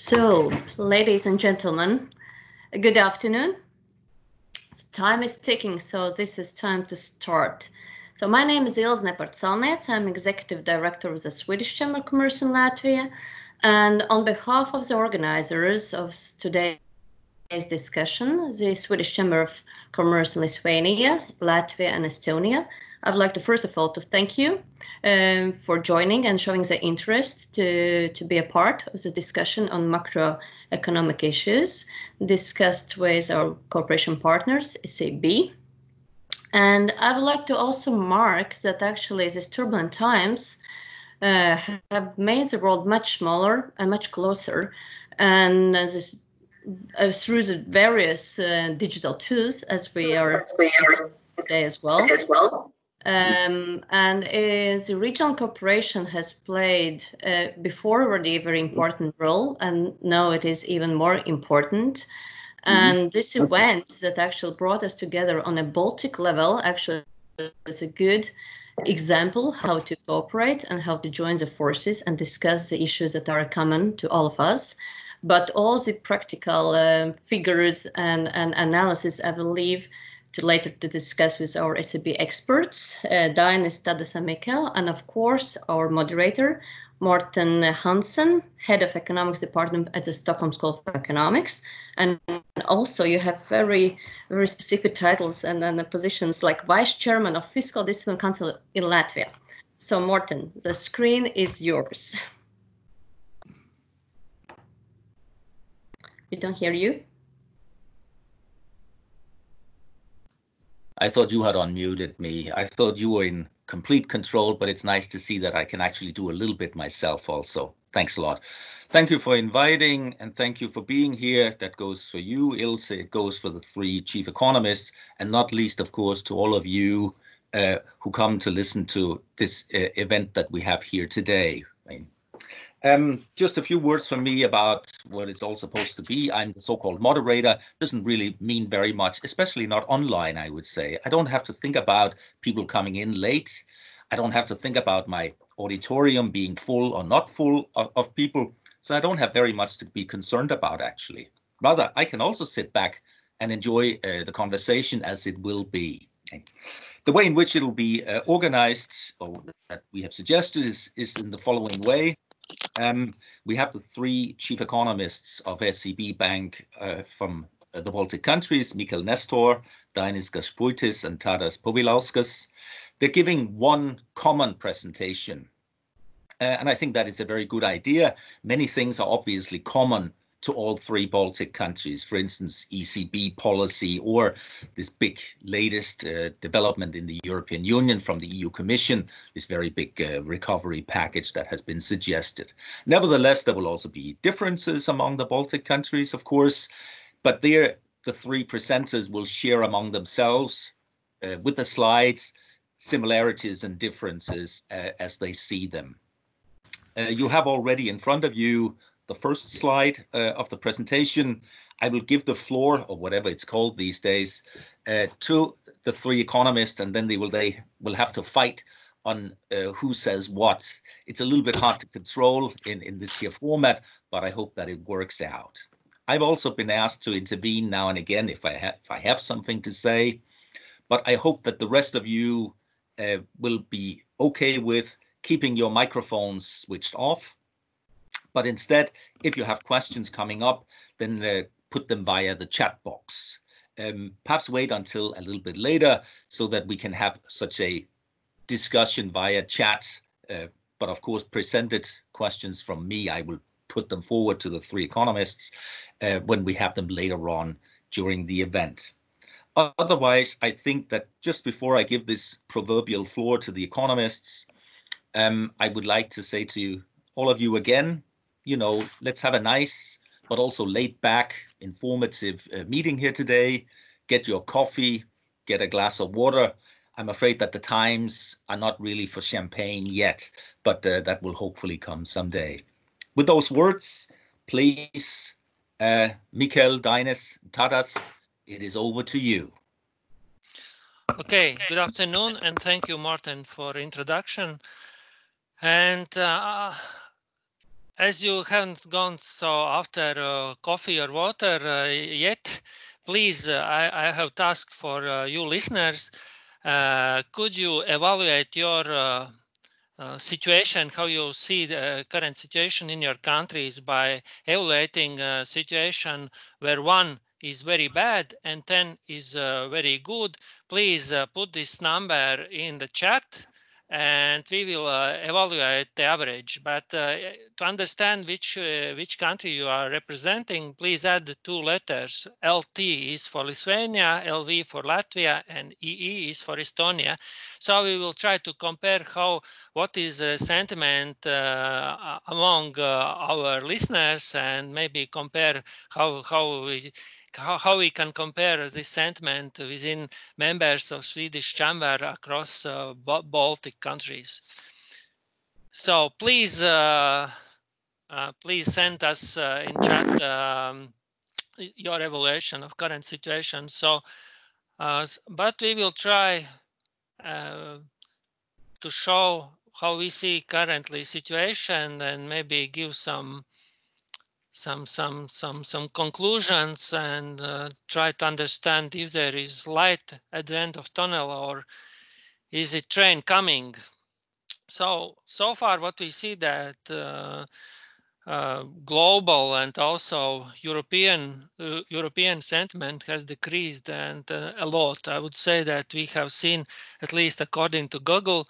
So, ladies and gentlemen, good afternoon. Time is ticking, so this is time to start. So my name is Ilze Nepartsalniec. I'm Executive Director of the Swedish Chamber of Commerce in Latvia. And on behalf of the organizers of today's discussion, the Swedish Chamber of Commerce in Lithuania, Latvia, and Estonia, I'd like to first of all to thank you for joining and showing the interest to be a part of the discussion on macroeconomic issues discussed with our cooperation partners, SEB. And I would like to also mark that actually these turbulent times have made the world much smaller and much closer, and through the various digital tools as we are today as well. And the regional cooperation has played before already a very important role, and now it is even more important. And this event that actually brought us together on a Baltic level actually is a good example how to cooperate and how to join the forces and discuss the issues that are common to all of us. But all the practical figures and analysis, I will leave to later to discuss with our SEB experts, Dainis, Tadas and Mikkel, and of course our moderator, Morten Hansen, Head of Economics Department at the Stockholm School of Economics. And also you have very, very specific titles and positions like Vice Chairman of Fiscal Discipline Council in Latvia. So Morten, the screen is yours. We don't hear you. I thought you had unmuted me. I thought you were in complete control, but it's nice to see that I can actually do a little bit myself also. Thanks a lot. Thank you for inviting and thank you for being here. That goes for you, Ilse. It goes for the three chief economists, and not least, of course, to all of you who come to listen to this event that we have here today. Just a few words from me about what it's all supposed to be. I'm the so-called moderator. Doesn't really mean very much, especially not online, I would say. I don't have to think about people coming in late. I don't have to think about my auditorium being full or not full of people. So I don't have very much to be concerned about, actually. Rather, I can also sit back and enjoy the conversation as it will be. The way in which it'll be organized, or that we have suggested, is in the following way. We have the three chief economists of SEB Bank from the Baltic countries, Mikkel Nestor, Dainis Gašpuitis, and Tadas Povilauskas. They're giving one common presentation. And I think that is a very good idea. Many things are obviously common to all three Baltic countries, for instance, ECB policy or this big latest development in the European Union from the EU Commission, this very big recovery package that has been suggested. Nevertheless, there will also be differences among the Baltic countries, of course, but there the three presenters will share among themselves with the slides similarities and differences as they see them. You have already in front of you the first slide of the presentation. I will give the floor, or whatever it's called these days, to the three economists, and then they will have to fight on who says what. It's a little bit hard to control in this here format, but I hope that it works out. I've also been asked to intervene now and again if I have something to say, but I hope that the rest of you will be okay with keeping your microphones switched off. But instead, if you have questions coming up, then put them via the chat box. Perhaps wait until a little bit later so that we can have such a discussion via chat. But of course, presented questions from me, I will put them forward to the three economists when we have them later on during the event. Otherwise, I think that just before I give this proverbial floor to the economists, I would like to say to you, all of you again, you know, let's have a nice but also laid back, informative meeting here today. Get your coffee, get a glass of water. I'm afraid that the times are not really for champagne yet, but that will hopefully come someday. With those words, please, Mikkel, Dainis, Tadas, it is over to you. Okay, good afternoon, and thank you, Martin, for introduction. And As you haven't gone so after coffee or water yet, please, I have task for you listeners. Could you evaluate your situation, how you see the current situation in your countries by evaluating a situation where 1 is very bad and 10 is very good? Please put this number in the chat and we will evaluate the average. But to understand which country you are representing, please add the 2 letters. LT is for Lithuania, LV for Latvia, and EE is for Estonia. So we will try to compare what is the sentiment among our listeners, and maybe compare how we can compare this sentiment within members of Swedish Chamber across Baltic countries. So please send us in chat your evaluation of current situation. So, but we will try to show how we see currently situation and maybe give some conclusions and try to understand if there is light at the end of tunnel or is it train coming. So far what we see that global and also European sentiment has decreased and a lot. I would say that we have seen, at least according to Google,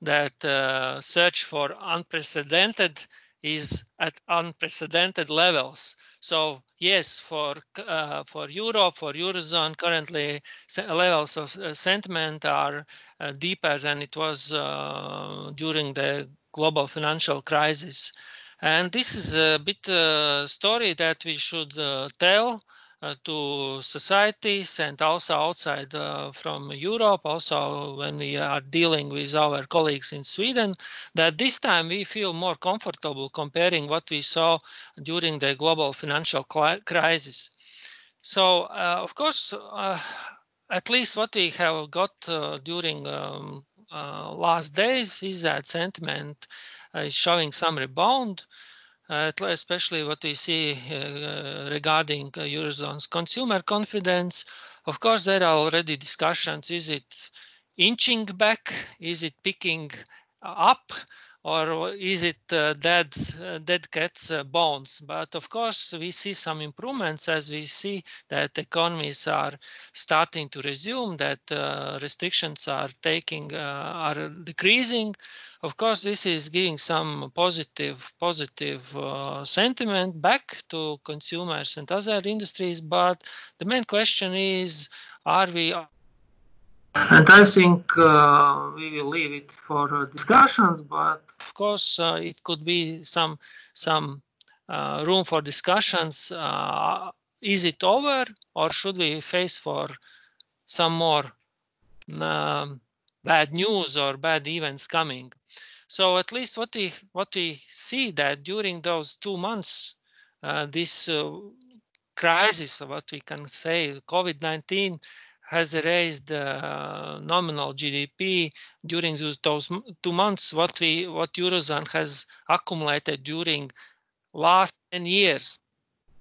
that search for unprecedented is at unprecedented levels. So yes, for Europe, for Eurozone, currently levels of sentiment are deeper than it was during the global financial crisis. And this is a bit story that we should tell to societies and also outside from Europe, also when we are dealing with our colleagues in Sweden, that this time we feel more comfortable comparing what we saw during the global financial crisis. So, of course, at least what we have got during last days is that sentiment is showing some rebound. Especially what we see regarding Eurozone's consumer confidence. Of course, there are already discussions. Is it inching back? Is it picking up? Or is it dead cat's bones? But of course, we see some improvements as we see that economies are starting to resume, that restrictions are decreasing. Of course, this is giving some positive sentiment back to consumers and other industries. But the main question is, are we? And I think we will leave it for discussions. But of course, it could be some room for discussions. Is it over, or should we face for some more bad news or bad events coming? So at least what we see that during those 2 months, this crisis, what we can say, COVID-19 has raised nominal GDP during those 2 months. What Eurozone has accumulated during last 10 years.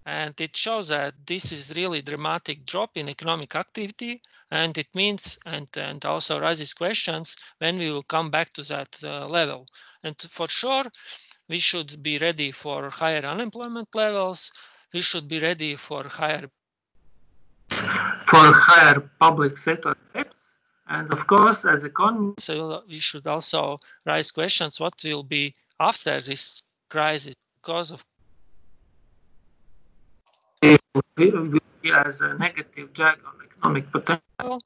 And it shows that this is really dramatic drop in economic activity, and it means and also raises questions when we will come back to that level. And for sure, we should be ready for higher unemployment levels. We should be ready for higher public sector debts. And of course, as economists, so we should also raise questions: what will be after this crisis? Because of will be as a negative drag on economic potential.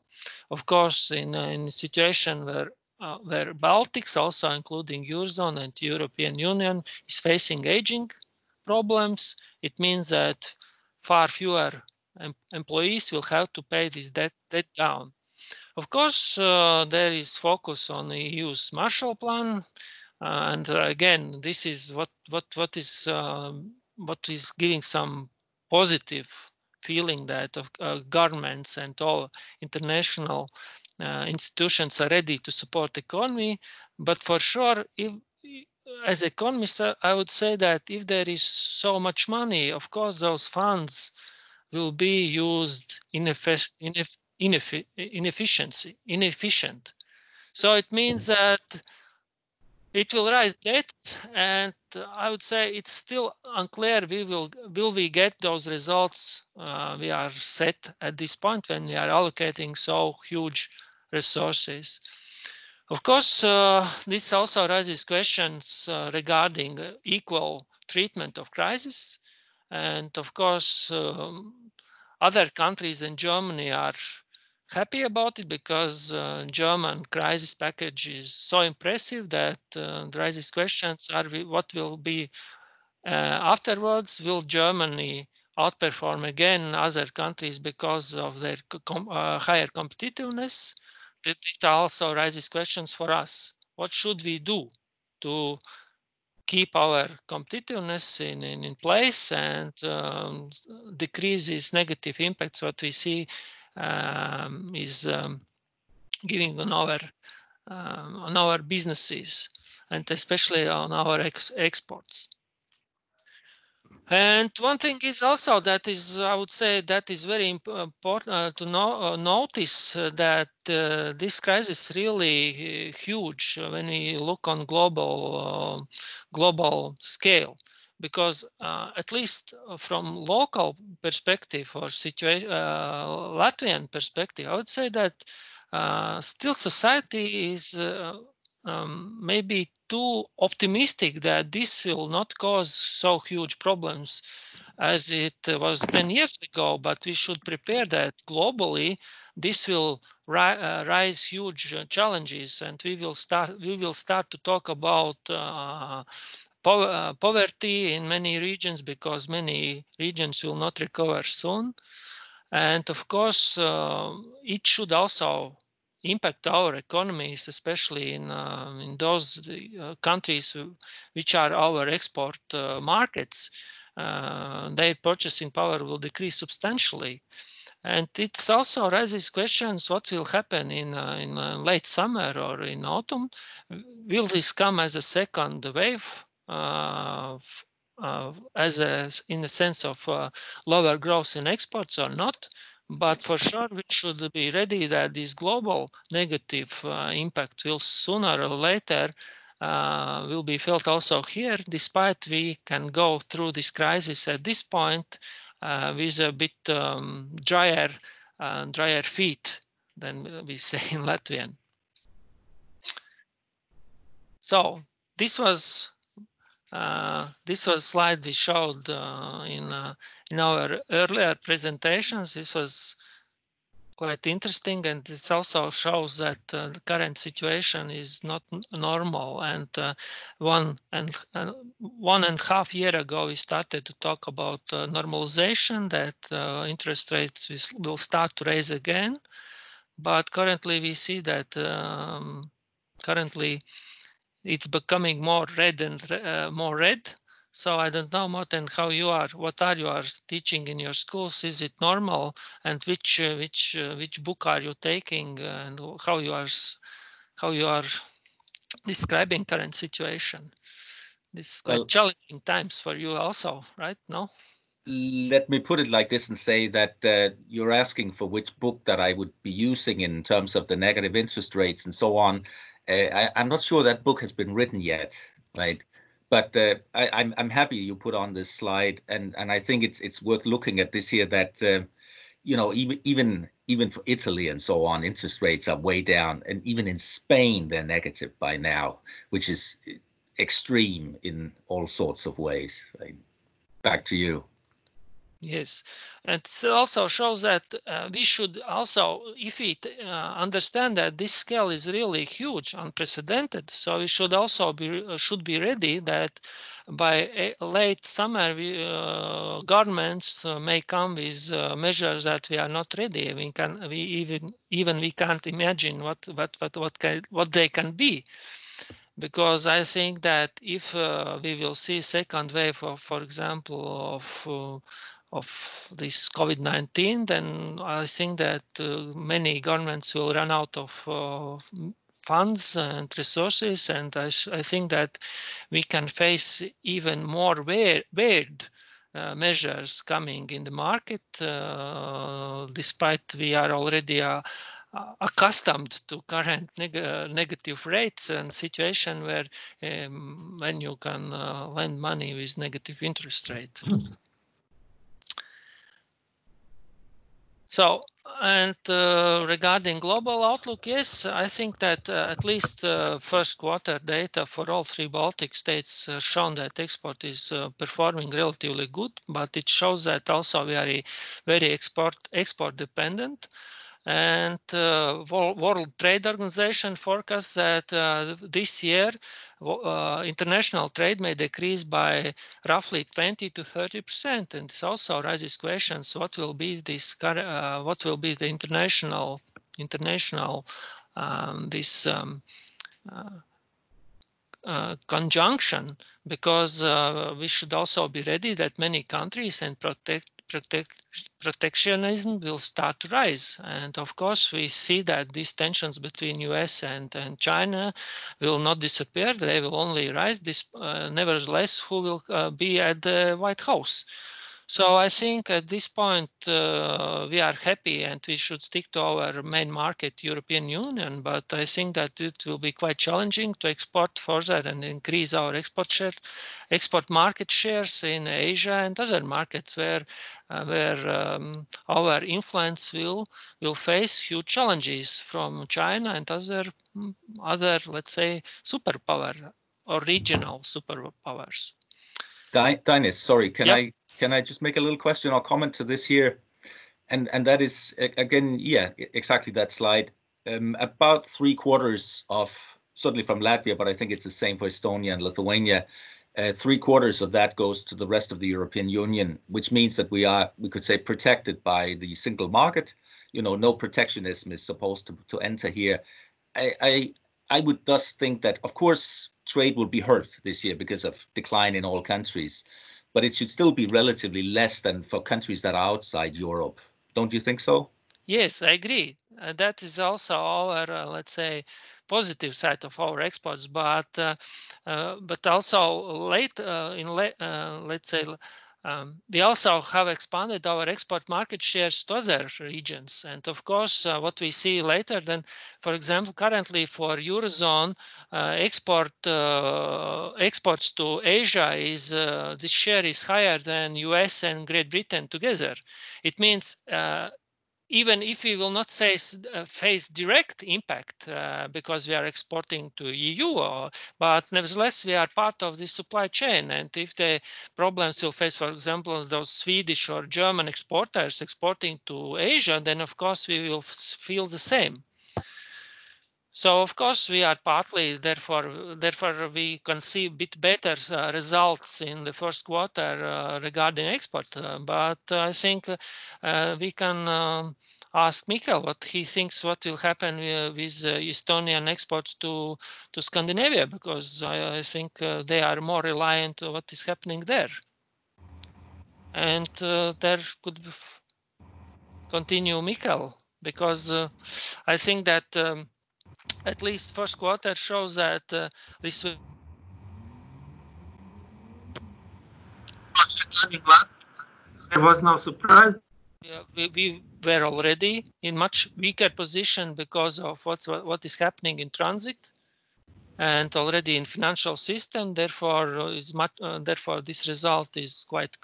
Of course, in a situation where Baltics, also including Eurozone and European Union, is facing aging problems, it means that far fewer employees will have to pay this debt down. Of course, there is focus on the EU's Marshall Plan, and again, this is what is giving some positive feeling that governments and all international institutions are ready to support the economy. But for sure, if as economist, I would say that if there is so much money, of course, those funds will be used inefficient. So it means that it will raise debt, and I would say it's still unclear will we get those results we are set at this point when we are allocating so huge resources. Of course, this also raises questions regarding equal treatment of crisis, and of course, other countries in Germany are happy about it because German crisis package is so impressive that raises questions are what will be afterwards. Will Germany outperform again other countries because of their higher competitiveness? It also raises questions for us. What should we do to keep our competitiveness in place and decrease these negative impacts what we see is giving on our businesses and especially on our exports. And one thing is also that is, I would say, that is very important to notice that this crisis is really huge when we look on global scale, because at least from local perspective or Latvian perspective, I would say that still society is maybe too optimistic that this will not cause so huge problems as it was 10 years ago, but we should prepare that globally this will rise huge challenges, and we will start to talk about poverty in many regions because many regions will not recover soon. And of course, it should also impact our economies, especially in those countries which are our export markets. Their purchasing power will decrease substantially. And it also raises questions: what will happen in late summer or in autumn? Will this come as a second wave, in the sense of lower growth in exports or not? But for sure, we should be ready that this global negative impact will sooner or later will be felt also here, despite we can go through this crisis at this point with a bit drier feet than we say in Latvian. So this was a slide we showed in our earlier presentations. This was quite interesting, and this also shows that the current situation is not normal. And 1.5 years ago, we started to talk about normalization, that interest rates will start to raise again. But currently, we see that currently it's becoming more red and more red. So I don't know, Morten, what are you teaching in your schools? Is it normal? And which book are you taking? And how you are describing current situation? This is quite challenging times for you also, right? No? Let me put it like this and say that you're asking for which book that I would be using in terms of the negative interest rates and so on. I'm not sure that book has been written yet, right? But I'm happy you put on this slide, and I think it's worth looking at this here. That even for Italy and so on, interest rates are way down, and even in Spain they're negative by now, which is extreme in all sorts of ways. Right? Back to you. Yes, and it also shows that we should also, if we understand that this scale is really huge, unprecedented, so we should also be ready that by late summer, governments may come with measures that we are not ready. We can't imagine what they can be. Because I think that if we will see second wave of, for example, of this COVID-19, then I think that many governments will run out of funds and resources, and I think that we can face even more weird measures coming in the market, despite we are already accustomed to current negative rates and situation where when you can lend money with negative interest rate. So, and regarding global outlook, yes, I think that at least first quarter data for all three Baltic states shown that export is performing relatively good, but it shows that also we are very export dependent. And World Trade Organization forecasts that this year international trade may decrease by roughly 20 to 30%, and this also raises questions: what will be this? What will be the international conjunction? Because we should also be ready that many countries and protectionism will start to rise. And of course, we see that these tensions between US and China will not disappear. They will only rise. Nevertheless, who will be at the White House? So I think at this point we are happy and we should stick to our main market, European Union. But I think that it will be quite challenging to export further and increase our export market shares in Asia and other markets where our influence will face huge challenges from China and other, let's say, superpower or regional superpowers. Dinis, sorry, can I just make a little question or comment to this here? And that is, again, yeah, exactly that slide. About 3/4 of, certainly from Latvia, but I think it's the same for Estonia and Lithuania, 3/4 of that goes to the rest of the European Union, which means that we could say, protected by the single market. You know, no protectionism is supposed to enter here. I would thus think that, of course, trade will be hurt this year because of decline in all countries, but it should still be relatively less than for countries that are outside Europe. Don't you think so? Yes, I agree. That is also our, let's say, positive side of our exports, but also let's say, we also have expanded our export market shares to other regions. And of course, what we see later, then, for example, currently for Eurozone, exports to Asia this share is higher than US and Great Britain together. It means even if we will not face direct impact because we are exporting to EU, but nevertheless we are part of the supply chain. And if the problems will face, for example, those Swedish or German exporters exporting to Asia, then of course we will feel the same. So of course we are partly, therefore we can see a bit better results in the first quarter regarding export. But I think we can ask Mikael what he thinks what will happen with Estonian exports to Scandinavia, because I think they are more reliant on what is happening there. And there could continue Mikael, because I think that at least first quarter shows that this will there was no surprise. We were already in much weaker position because of what is happening in transit and already in financial system. Therefore, therefore this result is quite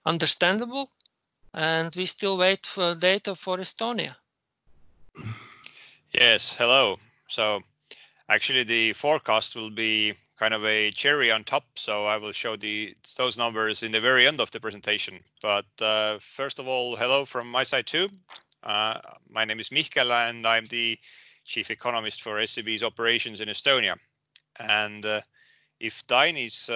understandable, and we still wait for data for Estonia. Yes, hello. So actually the forecast will be kind of a cherry on top. So I will show those numbers in the very end of the presentation. But first of all, hello from my side too. My name is Mihkel and I'm the chief economist for SEB's operations in Estonia. And if Dinis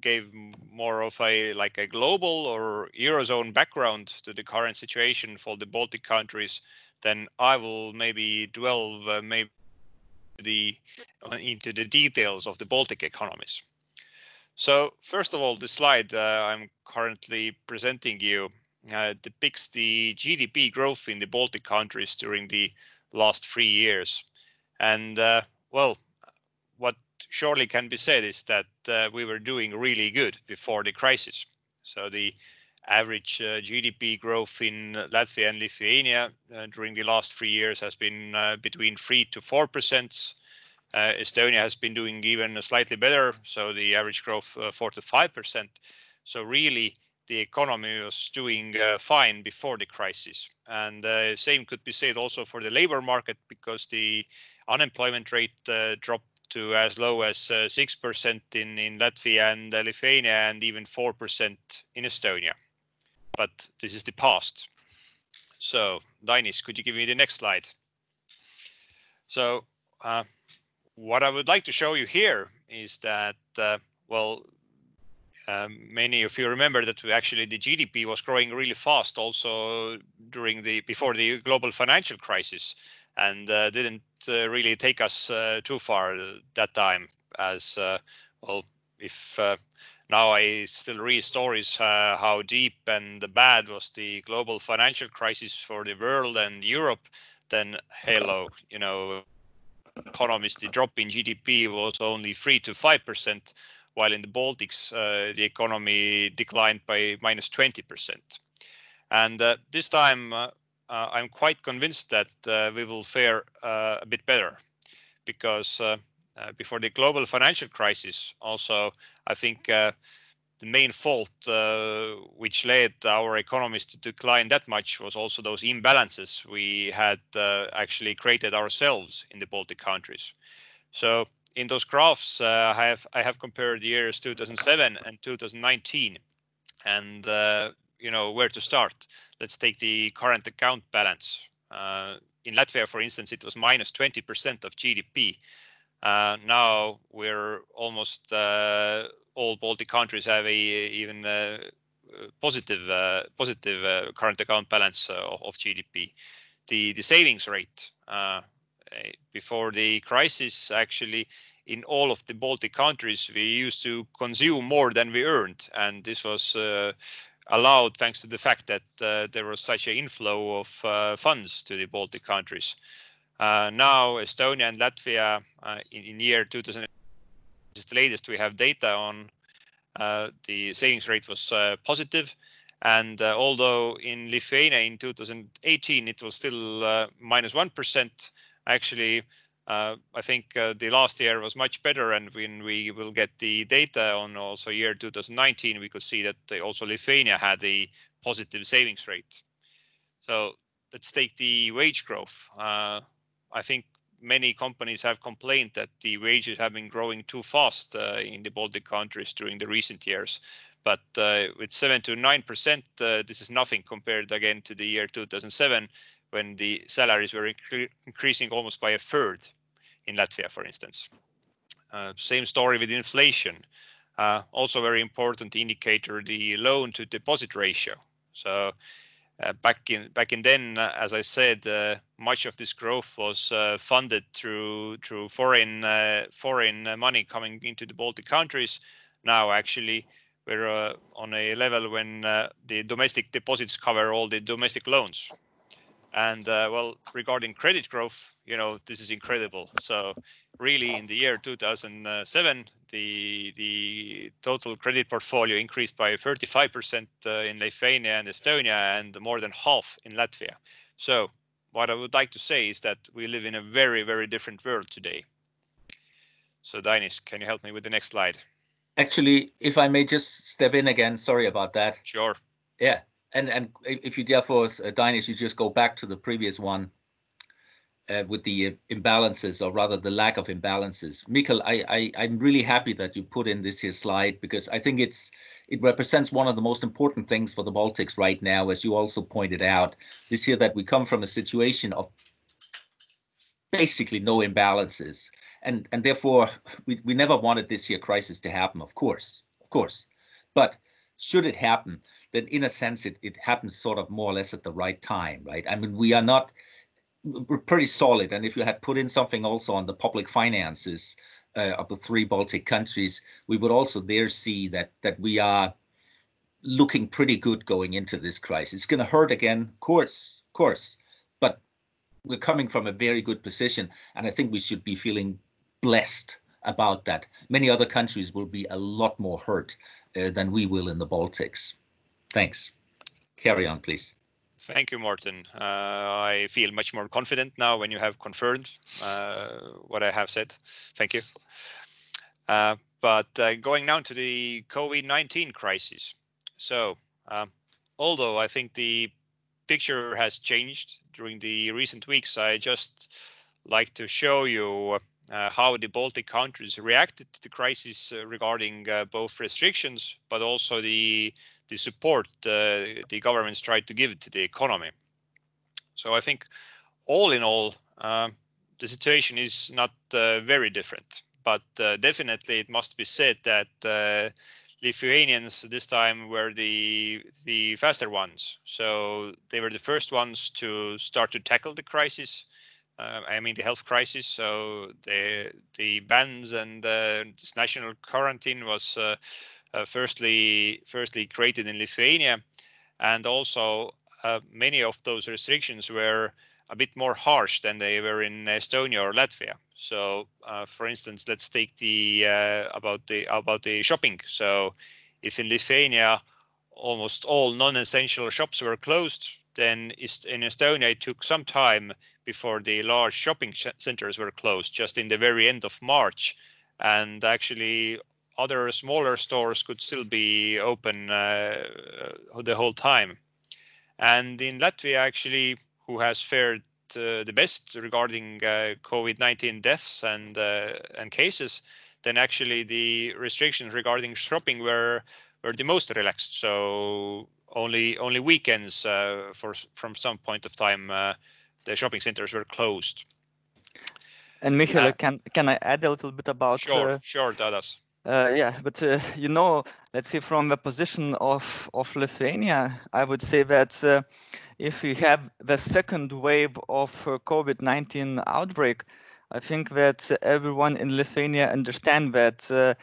gave more of a global or Eurozone background to the current situation for the Baltic countries, then I will maybe delve into the details of the Baltic economies. So first of all, the slide I'm currently presenting you depicts the GDP growth in the Baltic countries during the last 3 years. And well, what surely can be said is that we were doing really good before the crisis. So the average GDP growth in Latvia and Lithuania during the last 3 years has been between 3 to 4%. Estonia has been doing even slightly better, so the average growth 4 to 5%. So really, the economy was doing fine before the crisis. And same could be said also for the labor market, because the unemployment rate dropped to as low as 6% in Latvia and Lithuania, and even 4% in Estonia. But this is the past. So, Dainis, could you give me the next slide? So, what I would like to show you here is that, many of you remember that actually the GDP was growing really fast also before the global financial crisis, and didn't really take us too far that time. As if now I still read stories how deep and bad was the global financial crisis for the world and Europe, then hello, economists, the drop in GDP was only 3 to 5%, while in the Baltics, the economy declined by minus 20%. And this time, I'm quite convinced that we will fare a bit better, because before the global financial crisis, also, I think the main fault which led our economies to decline that much was also those imbalances we had actually created ourselves in the Baltic countries. So in those graphs, I have compared the years 2007 and 2019, and where to start. Let's take the current account balance. In Latvia, for instance, it was minus 20% of GDP. Now we're almost all Baltic countries have even positive current account balance of GDP. The savings rate before the crisis, actually, in all of the Baltic countries, we used to consume more than we earned, and this was allowed thanks to the fact that there was such an inflow of funds to the Baltic countries. Now Estonia and Latvia in year 2000, is the latest we have data on, the savings rate was positive. And although in Lithuania in 2018 it was still minus 1%, actually I think the last year was much better, and when we will get the data on also year 2019, we could see that also Lithuania had a positive savings rate. So let's take the wage growth. I think many companies have complained that the wages have been growing too fast in the Baltic countries during the recent years. But with 7 to 9%, this is nothing compared again to the year 2007, when the salaries were increasing almost by a third in Latvia, for instance. Same story with inflation. Also very important indicator, the loan to deposit ratio. So back in then, as I said, much of this growth was funded through foreign money coming into the Baltic countries. Now, actually, we're on a level when the domestic deposits cover all the domestic loans. And regarding credit growth, this is incredible. So really, in the year 2007, the total credit portfolio increased by 35% in Lithuania and Estonia, and more than half in Latvia. So what I would like to say is that we live in a very, very different world today. So Dainis, can you help me with the next slide? Actually, if I may just step in again, sorry about that. Sure. Yeah. And if you therefore, Dainis, you just go back to the previous one with the imbalances, or rather the lack of imbalances. Mikkel, I'm really happy that you put in this here slide, because I think it represents one of the most important things for the Baltics right now, as you also pointed out, this year, that we come from a situation of basically no imbalances. And therefore, we never wanted this year crisis to happen, of course. But should it happen, then in a sense, it happens sort of more or less at the right time, right? I mean, we're pretty solid. And if you had put in something also on the public finances of the 3 Baltic countries, we would also there see that we are looking pretty good going into this crisis. It's going to hurt again, of course, but we're coming from a very good position, and I think we should be feeling blessed about that. Many other countries will be a lot more hurt than we will in the Baltics. Thanks. Carry on, please. Thank you, Morten. I feel much more confident now when you have confirmed what I have said. Thank you. But going now to the COVID-19 crisis. So, although I think the picture has changed during the recent weeks, I just like to show you how the Baltic countries reacted to the crisis regarding both restrictions, but also the support the governments tried to give to the economy. So I think all in all, the situation is not very different, but definitely it must be said that Lithuanians this time were the faster ones. So they were the first ones to start to tackle the crisis. I mean the health crisis. So the bans and this national quarantine was firstly created in Lithuania, and also many of those restrictions were a bit more harsh than they were in Estonia or Latvia. So, for instance, let's take the about the shopping. So, if in Lithuania almost all non-essential shops were closed, then in Estonia it took some time before the large shopping centers were closed, just in the very end of March, and actually other smaller stores could still be open the whole time. And in Latvia, actually, who has fared the best regarding COVID-19 deaths and cases, then actually the restrictions regarding shopping were the most relaxed. So only weekends from some point of time the shopping centers were closed. And Michael, can I add a little bit about? Sure, Tadas. Yeah, but you know, let's say from the position of Lithuania, I would say that if we have the second wave of COVID-19 outbreak, I think that everyone in Lithuania understand that the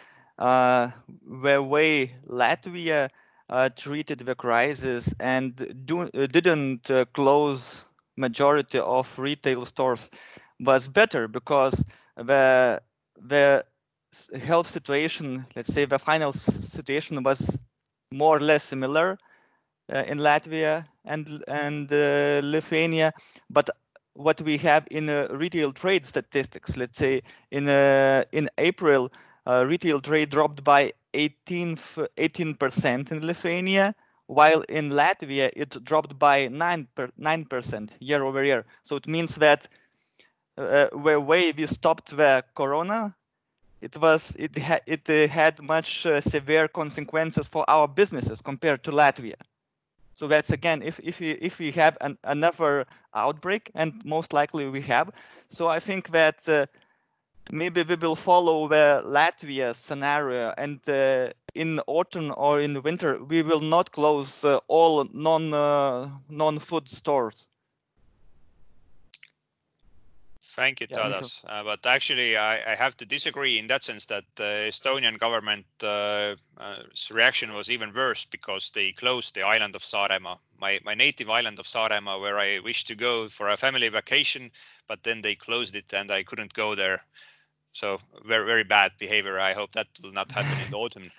way Latvia treated the crisis and didn't close majority of retail stores was better, because the health situation, let's say the final situation, was more or less similar in Latvia and Lithuania. But what we have in retail trade statistics, let's say in April, retail trade dropped by 18% in Lithuania, while in Latvia it dropped by 9% year over year. So it means that the way we stopped the corona, it had much severe consequences for our businesses compared to Latvia. So that's, again, if we have another outbreak, and most likely we have, so I think that maybe we will follow the Latvia scenario, and in autumn or in winter we will not close all non-food stores. Thank you, Tadas. But actually, I have to disagree in that sense that the Estonian government reaction was even worse, because they closed the island of Saaremaa, my native island of Saaremaa, where I wished to go for a family vacation, but then they closed it and I couldn't go there. So very, very bad behavior. I hope that will not happen in the autumn.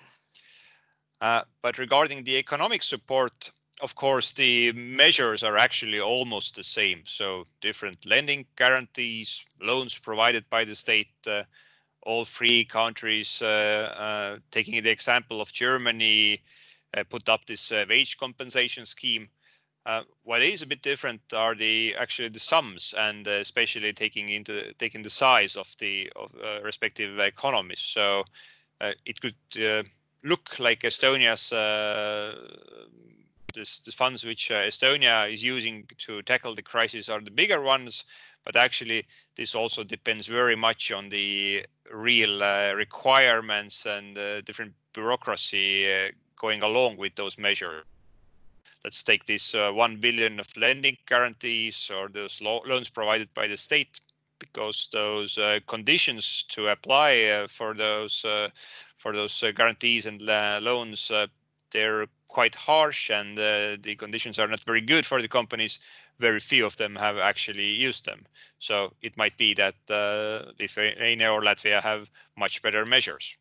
But regarding the economic support, of course, the measures are actually almost the same. So different lending guarantees, loans provided by the state, all three countries, taking the example of Germany, put up this wage compensation scheme. What is a bit different are actually the sums, and especially taking the size of the respective economies. So it could look like Estonia's the funds which Estonia is using to tackle the crisis are the bigger ones, but actually this also depends very much on the real requirements and different bureaucracy going along with those measures. Let's take this 1 billion of lending guarantees or those loans provided by the state, because those conditions to apply for those guarantees and loans, they're quite harsh, and the conditions are not very good for the companies. very few of them have actually used them. So it might be that Lithuania or Latvia have much better measures.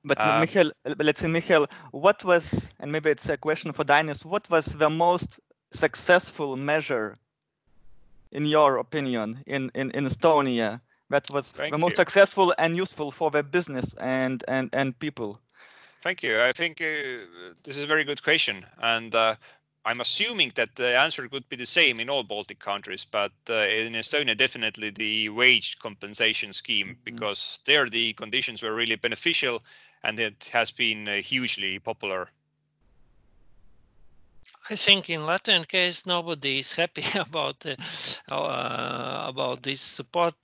But Michael, let's say, Michael, what was, and maybe it's a question for Dainis, what was the most successful measure, in your opinion, in Estonia, that was the most successful and useful for the business and people? Thank you. I think this is a very good question. And I'm assuming that the answer could be the same in all Baltic countries, but in Estonia, definitely the wage compensation scheme, because there the conditions were really beneficial and it has been hugely popular. I think in Latvian case, nobody is happy about these support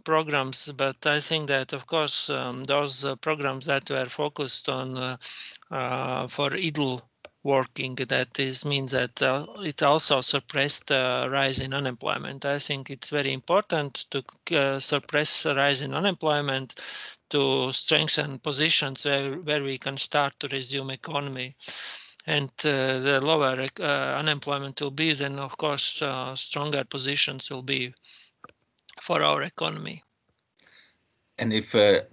programs, but I think that, of course, those programs that were focused on for idle working, that is means that it also suppressed the rise in unemployment. I think it's very important to suppress the rise in unemployment to strengthen positions where we can start to resume economy. And the lower unemployment will be, then of course stronger positions will be for our economy. And if the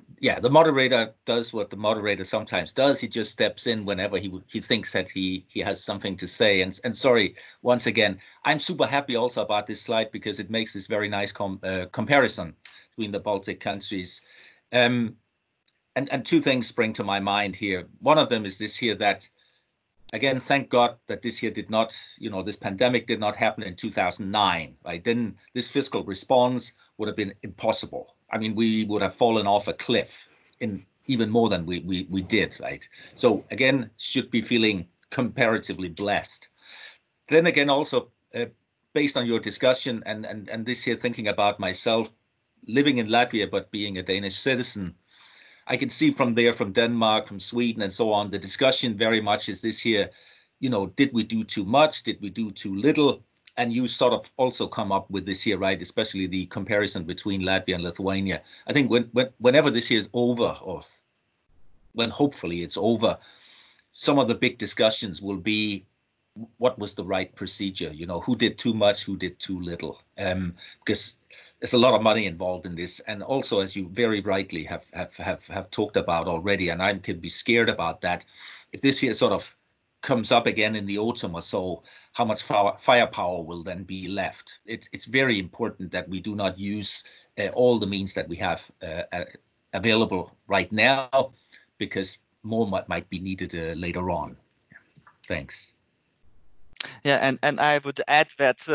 moderator does what the moderator sometimes does, he just steps in whenever he thinks that he has something to say. And sorry, once again, I'm super happy also about this slide because it makes this very nice comparison between the Baltic countries. And two things spring to my mind here. One of them is this here, that again, thank God that this year did not, this pandemic did not happen in 2009, right? Then this fiscal response would have been impossible. I mean, we would have fallen off a cliff in even more than we did, right? So again, should be feeling comparatively blessed. Then again, also based on your discussion and this here, thinking about myself living in Latvia, but being a Danish citizen, I can see from Denmark, from Sweden, and so on, the discussion very much is this here, did we do too much? Did we do too little? And you sort of also come up with this here, right? Especially the comparison between Latvia and Lithuania. I think whenever this here is over, or when hopefully it's over, some of the big discussions will be what was the right procedure? Who did too much? Who did too little? Because there's a lot of money involved in this, and also, as you very rightly have talked about already, and I can be scared about that. If this here sort of comes up again in the autumn or so, how much firepower will then be left? It's very important that we do not use all the means that we have available right now, because more might be needed later on. Thanks. Yeah, and I would add that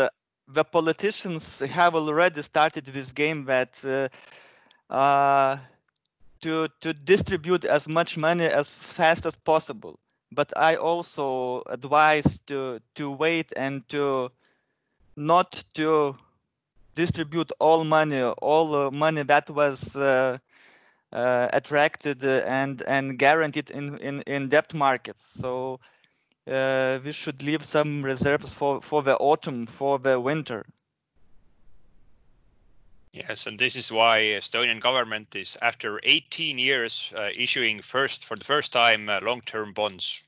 the politicians have already started this game that to distribute as much money as fast as possible. But I also advise to wait and to not to distribute all money that was attracted and guaranteed in debt markets. So we should leave some reserves for the autumn, for the winter. Yes, and this is why Estonian government is, after 18 years, issuing for the first time long-term bonds.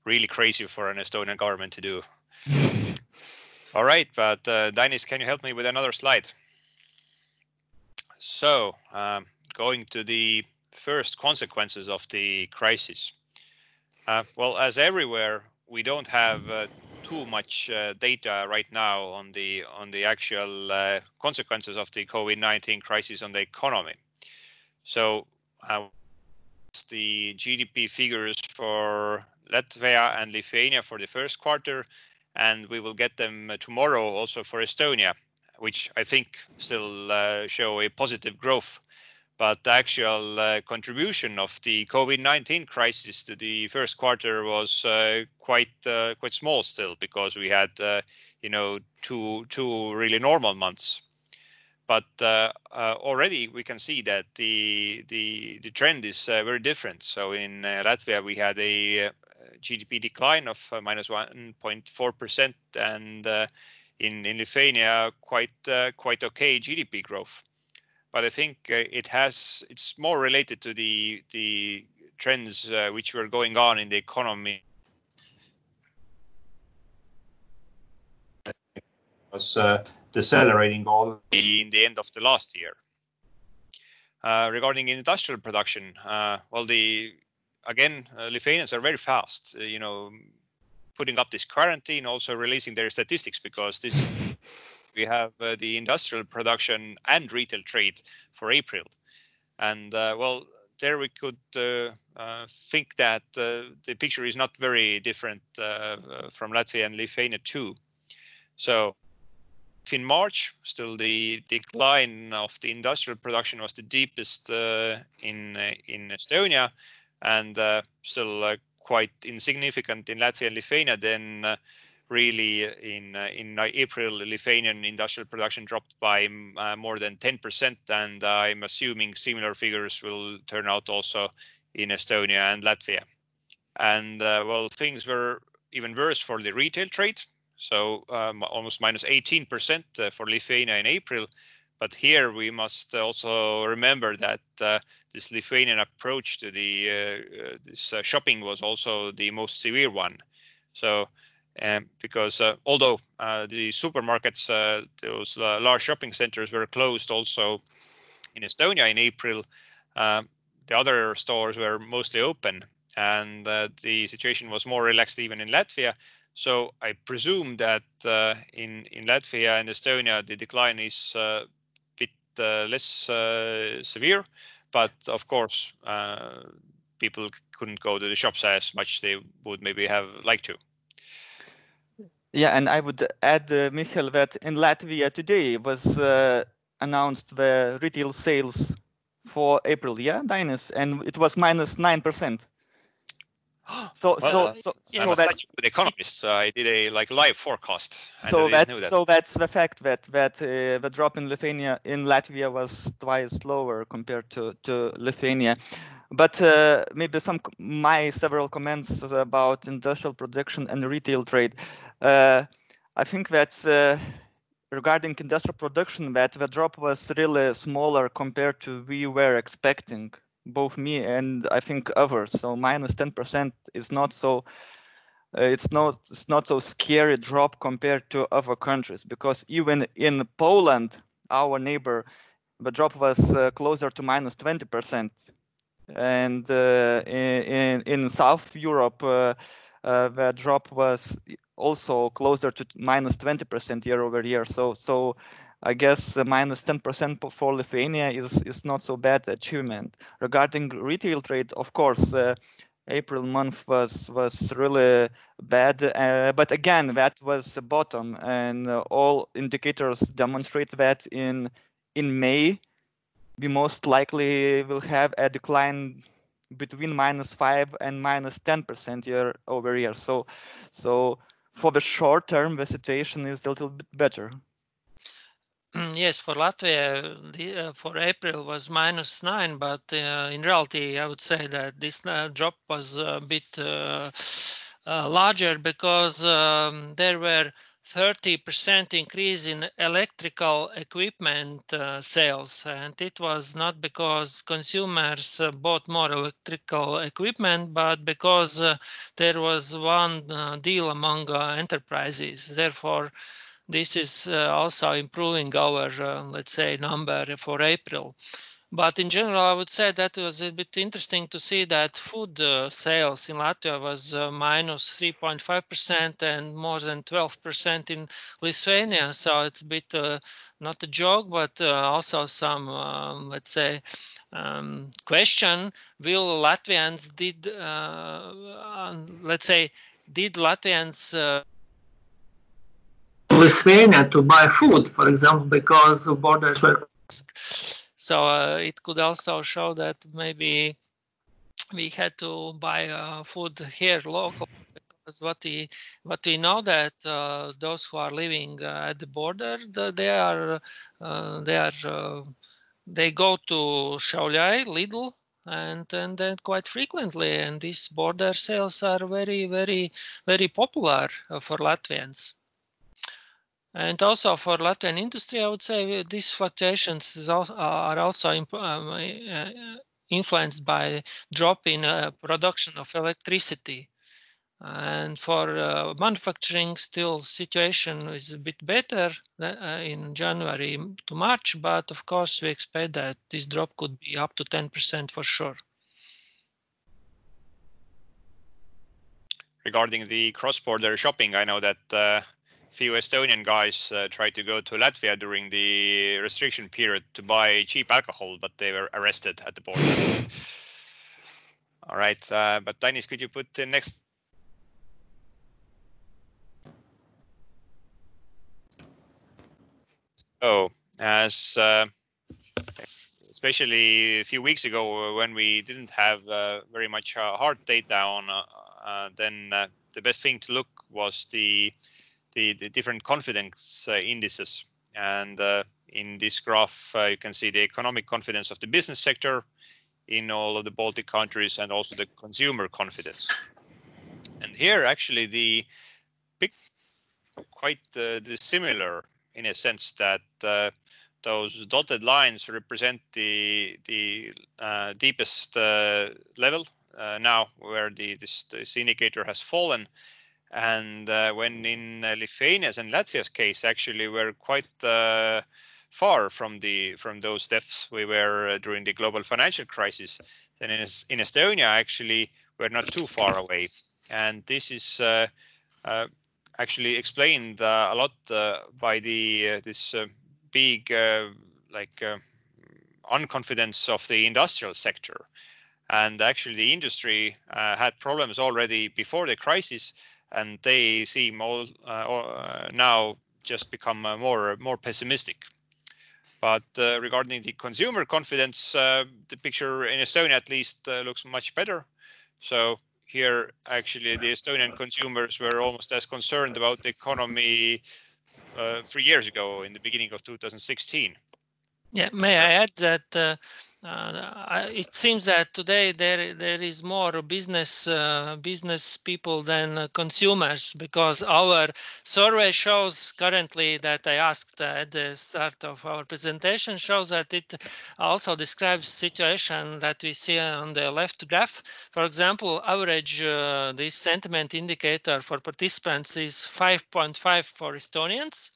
Really crazy for an Estonian government to do. All right, but Dainis, can you help me with another slide? So, going to the first consequences of the crisis. Well, as everywhere, we don't have too much data right now on the actual consequences of the COVID-19 crisis on the economy. So the GDP figures for Latvia and Lithuania for the first quarter, and we will get them tomorrow also for Estonia, which I think still show a positive growth. But the actual contribution of the COVID-19 crisis to the first quarter was quite small still, because we had two really normal months. But already we can see that the trend is very different. So in Latvia we had a GDP decline of -1.4%, and in Lithuania quite okay GDP growth. But I think it's more related to the trends which were going on in the economy. was decelerating already in the end of the last year. Regarding industrial production, Lithuanians are very fast, putting up this quarantine, also releasing their statistics, because we have the industrial production and retail trade for April. And there we could think that the picture is not very different from Latvia and Lithuania too. So in March, still the decline of the industrial production was the deepest in Estonia, and still quite insignificant in Latvia and Lithuania. Then really in April, Lithuanian industrial production dropped by more than 10%, and I'm assuming similar figures will turn out also in Estonia and Latvia. And things were even worse for the retail trade. So almost minus 18% for Lithuania in April. But here we must also remember that this Lithuanian approach to this shopping was also the most severe one. So because although the supermarkets, those large shopping centers were closed also in Estonia in April, the other stores were mostly open, and the situation was more relaxed even in Latvia. So I presume that in Latvia and Estonia, the decline is a bit less severe, but of course, people couldn't go to the shops as much they would maybe have liked to. Yeah, and I would add, Michael, that in Latvia today was announced the retail sales for April, yeah, Dinas, and it was minus 9%. So I'm such a good economist. I did a live forecast. So that's the fact that the drop in Latvia was twice lower compared to Lithuania. But maybe my several comments about industrial production and retail trade. I think that regarding industrial production, that the drop was really smaller compared to we were expecting, both me and I think others. So minus 10% is not so. It's not so scary drop compared to other countries, because even in Poland, our neighbor, the drop was closer to minus 20%. And in South Europe, the drop was also closer to minus 20% year over year. So I guess minus 10% for Lithuania is not so bad achievement. Regarding retail trade, of course, April month was really bad, but again, that was the bottom, and all indicators demonstrate that in May, we most likely will have a decline between minus 5 and minus 10% year over year. So for the short term, the situation is a little bit better. Yes, for Latvia, for April was minus 9, but in reality, I would say that this drop was a bit larger, because there were 30% increase in electrical equipment sales, and it was not because consumers bought more electrical equipment, but because there was one deal among enterprises. Therefore, this is also improving our, let's say, number for April. But in general, I would say that it was a bit interesting to see that food sales in Latvia was minus 3.5% and more than 12% in Lithuania. So it's a bit not a joke, but also some, let's say, question: will Latvians did Latvians Lithuania to buy food, for example, because the borders were closed? So it could also show that maybe we had to buy food here local, because what we know that those who are living at the border, they go to Šiauliai, Lidl, and then quite frequently, and these border sales are very, very, very popular for Latvians. And also for Latvian industry, I would say these fluctuations are also influenced by drop in production of electricity. And for manufacturing, still situation is a bit better in January to March, but of course we expect that this drop could be up to 10% for sure. Regarding the cross-border shopping, I know that few Estonian guys tried to go to Latvia during the restriction period to buy cheap alcohol, but they were arrested at the border. All right, but Tanis, could you put the next? So, as especially a few weeks ago when we didn't have very much hard data on, then the best thing to look was the different confidence indices. And in this graph, you can see the economic confidence of the business sector in all of the Baltic countries and also the consumer confidence. And here, actually, the pic quite similar in a sense that those dotted lines represent the deepest level now, where this indicator has fallen. And when in Lithuania's and Latvia's case, actually, we're quite far from those depths we were during the global financial crisis. Then in Estonia, actually, we're not too far away. And this is actually explained a lot by this big unconfidence of the industrial sector. And actually, the industry had problems already before the crisis, and they seem all now just become more pessimistic. But regarding the consumer confidence, the picture in Estonia at least looks much better. So here, actually, the Estonian consumers were almost as concerned about the economy 3 years ago in the beginning of 2016. Yeah, may I add that it seems that today there is more business people than consumers, because our survey shows currently that I asked at the start of our presentation shows that it also describes situation that we see on the left graph. For example, average this sentiment indicator for participants is 5.5 for Estonians,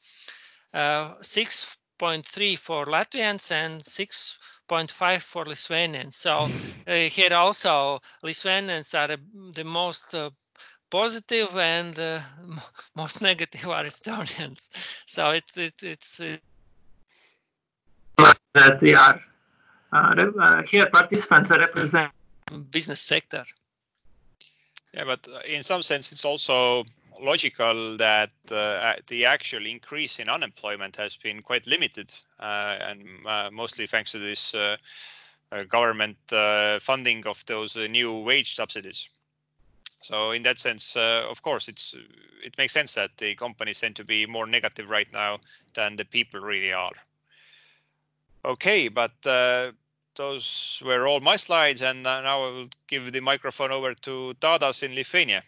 6.3 for Latvians, and 6.5 for Lithuanians. So here also Lithuanians are the most positive, and most negative are Estonians. So it's that they are here participants represent business sector. Yeah, but in some sense, it's also logical that the actual increase in unemployment has been quite limited, and mostly thanks to this government funding of those new wage subsidies. So in that sense, of course, it makes sense that the companies tend to be more negative right now than the people really are. Okay, but those were all my slides, and now I will give the microphone over to Tadas in Lithuania.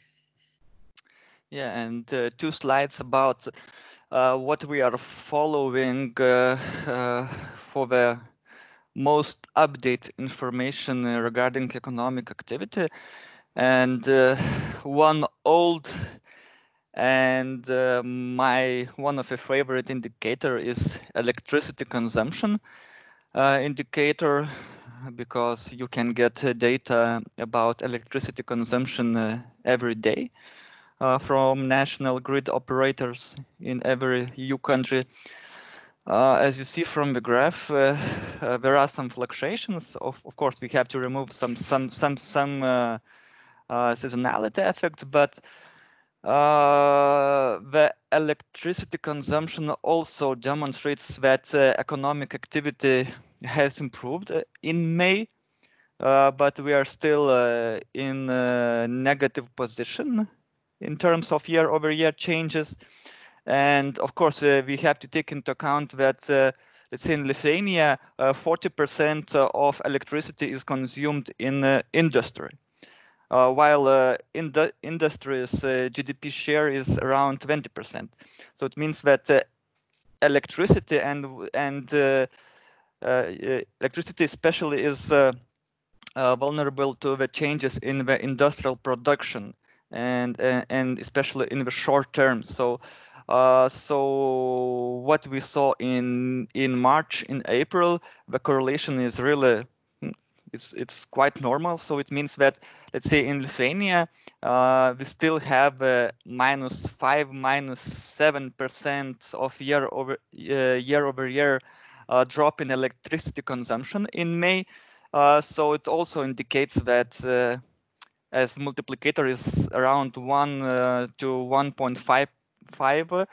Yeah, and 2 slides about what we are following for the most update information regarding economic activity, and one old and one of the favorite indicator is electricity consumption indicator, because you can get data about electricity consumption every day from national grid operators in every EU country. As you see from the graph, there are some fluctuations. Of course, we have to remove some seasonality effects, but the electricity consumption also demonstrates that economic activity has improved in May, but we are still in a negative position in terms of year-over-year changes. And of course, we have to take into account that, let's say in Lithuania, 40% of electricity is consumed in industry, while in the industry's GDP share is around 20%. So it means that electricity and electricity especially is vulnerable to the changes in the industrial production. and especially in the short term. So what we saw in March, in April, the correlation is really it's quite normal. So it means that, let's say, in Lithuania, we still have -5, -7% of year-over-year drop in electricity consumption in May. So it also indicates that as multiplicator is around 1 to 1.55.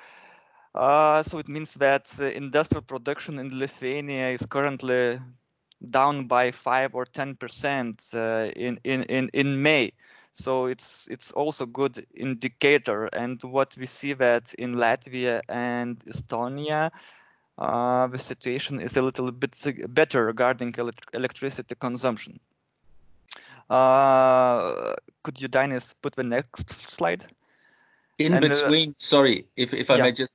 So it means that industrial production in Lithuania is currently down by 5 or 10% in May. So it's also good indicator. And what we see that in Latvia and Estonia, the situation is a little bit better regarding electricity consumption. Could you, Dinis, put the next slide? In between, sorry, if I may just,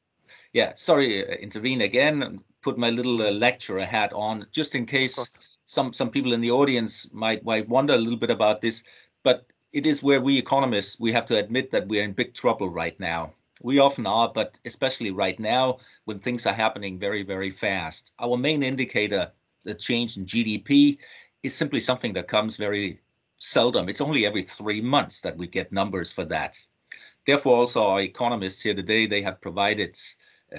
intervene again and put my little lecturer hat on, just in case some people in the audience might wonder a little bit about this. But it is where we economists, we have to admit that we're in big trouble right now. We often are, but especially right now when things are happening very, very fast. Our main indicator, the change in GDP, is simply something that comes very seldom. It's only every 3 months that we get numbers for that. Therefore, also our economists here today, they have provided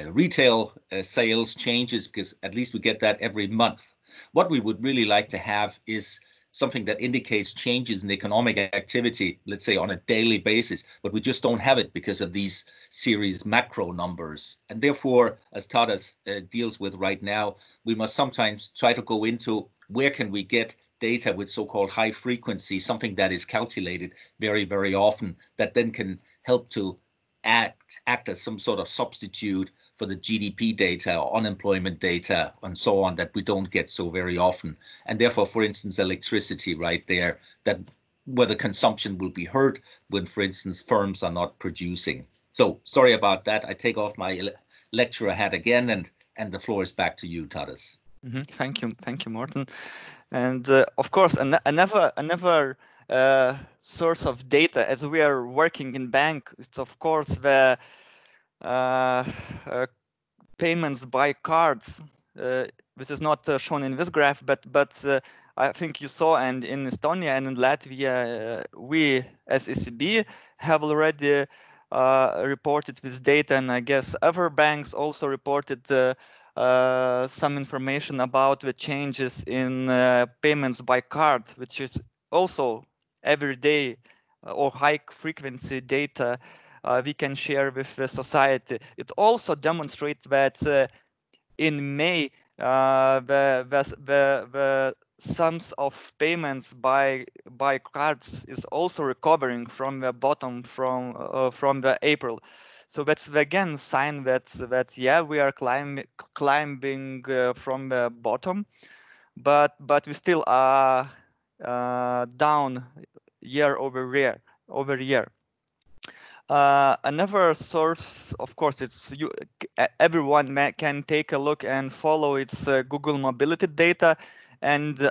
retail sales changes, because at least we get that every month. What we would really like to have is something that indicates changes in economic activity, let's say on a daily basis, but we just don't have it because of these SEB Macro numbers. And therefore, as Tadas deals with right now, we must sometimes try to go into where can we get data with so-called high frequency, something that is calculated very, very often, that then can help to act as some sort of substitute for the GDP data or unemployment data and so on that we don't get so very often. And therefore, for instance, electricity right there, that where the consumption will be hurt when, for instance, firms are not producing. So sorry about that. I take off my lecturer hat again, and the floor is back to you, Tadas. Thank you, Morten. And of course, another source of data, as we are working in bank, it's of course the payments by cards. This is not shown in this graph, but I think you saw, and in Estonia and in Latvia, we as SEB have already reported this data, and I guess other banks also reported some information about the changes in payments by card, which is also everyday or high frequency data we can share with the society. It also demonstrates that in May, the sums of payments by cards is also recovering from the bottom from the April. So that's again sign that yeah, we are climbing from the bottom, but we still are down year over year. Another source, of course, it's everyone can take a look and follow its Google mobility data, and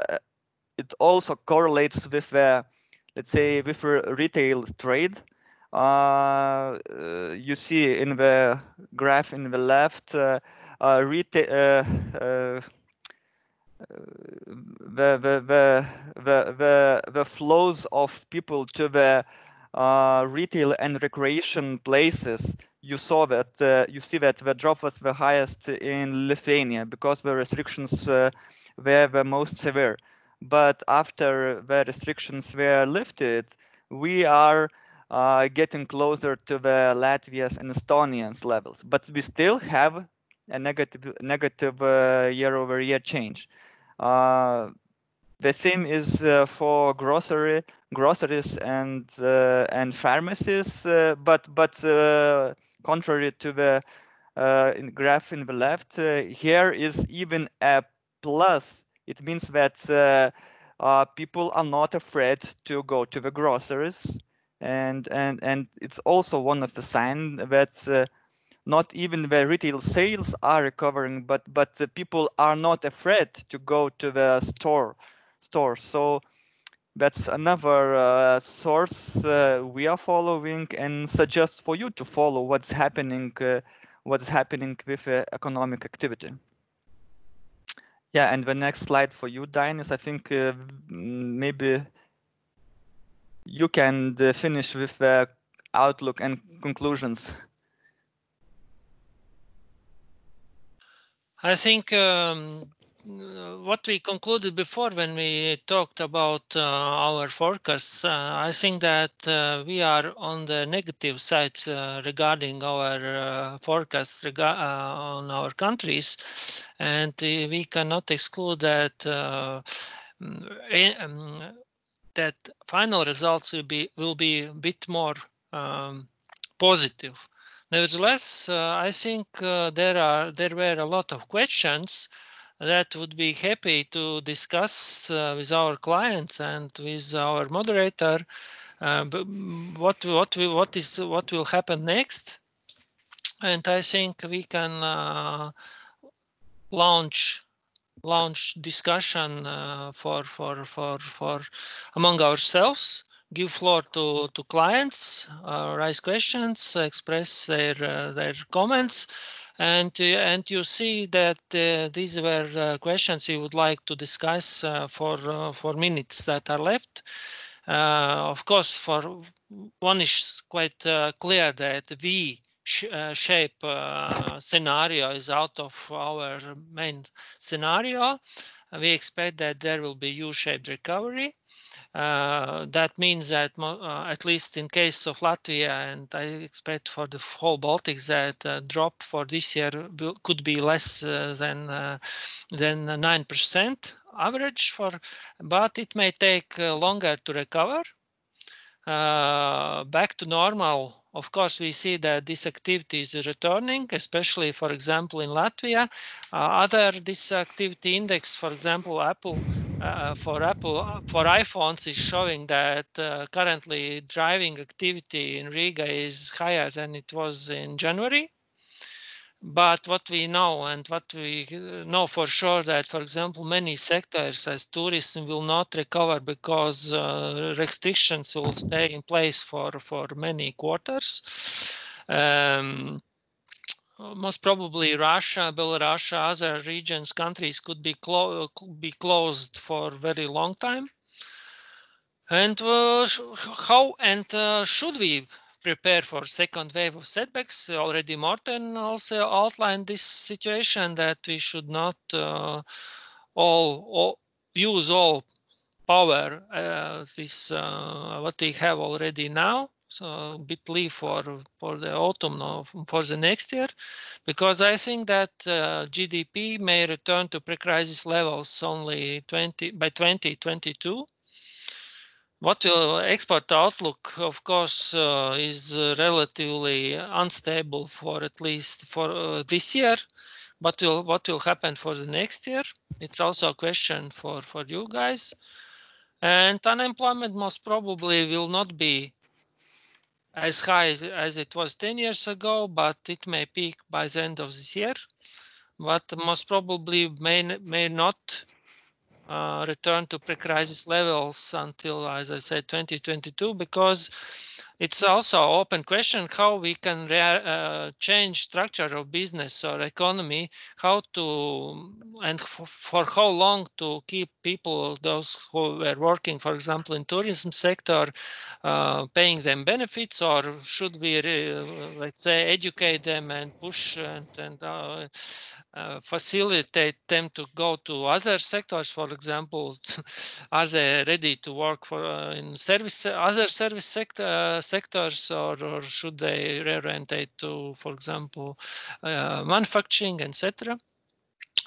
it also correlates with let's say with retail trade. You see in the graph in the left, the flows of people to the retail and recreation places. You saw that you see that the drop was the highest in Lithuania because the restrictions were the most severe. But after the restrictions were lifted, we are getting closer to the Latvia's and Estonia's levels, but we still have a negative year-over-year change. The same is for groceries and pharmacies, but contrary to the graph in the left, here is even a plus. It means that people are not afraid to go to the groceries, and it's also one of the signs that not even the retail sales are recovering, but people are not afraid to go to the store. So that's another source we are following and suggest for you to follow what's happening with economic activity. Yeah, and the next slide for you, Dainis, I think maybe you can finish with the outlook and conclusions. I think what we concluded before when we talked about our forecasts, I think that we are on the negative side regarding our forecasts on our countries, and we cannot exclude that that final results will be a bit more positive. Nevertheless, I think there were a lot of questions that would be happy to discuss with our clients and with our moderator. What will happen next? And I think we can launch discussion for among ourselves. Give floor to clients, raise questions, express their comments, and you see that these were questions you would like to discuss for minutes that are left. Of course, for one is quite clear that V-shape scenario is out of our main scenario. We expect that there will be U-shaped recovery. That means that at least in case of Latvia, and I expect for the whole Baltics, that drop for this year could be less than 9% average, but it may take longer to recover. Back to normal. Of course, we see that this activity is returning, especially, for example, in Latvia. This activity index, for example, for iPhones is showing that currently driving activity in Riga is higher than it was in January. But what we know and what we know for sure that, for example, many sectors as tourism will not recover because restrictions will stay in place for many quarters. Most probably Russia, Belarus, other regions, countries could be closed for a very long time. And should we prepare for second wave of setbacks? Already Morten also outlined this situation that we should not use all power what we have already now. So a bit leave for the autumn for the next year, because I think that GDP may return to pre-crisis levels only by 2022. What will export outlook, of course, is relatively unstable for at least for this year. But what will happen for the next year? It's also a question for you guys. And unemployment most probably will not be as high as it was 10 years ago, but it may peak by the end of this year. But most probably may not return to pre-crisis levels until, as I said, 2022, because it's also an open question how we can change structure of business or economy, how to and for how long to keep people, those who were working, for example, in tourism sector, paying them benefits, or should we, let's say, educate them and push and facilitate them to go to other sectors, for example? Are they ready to work for in other service sectors, or should they reorientate to, for example, manufacturing, etc.?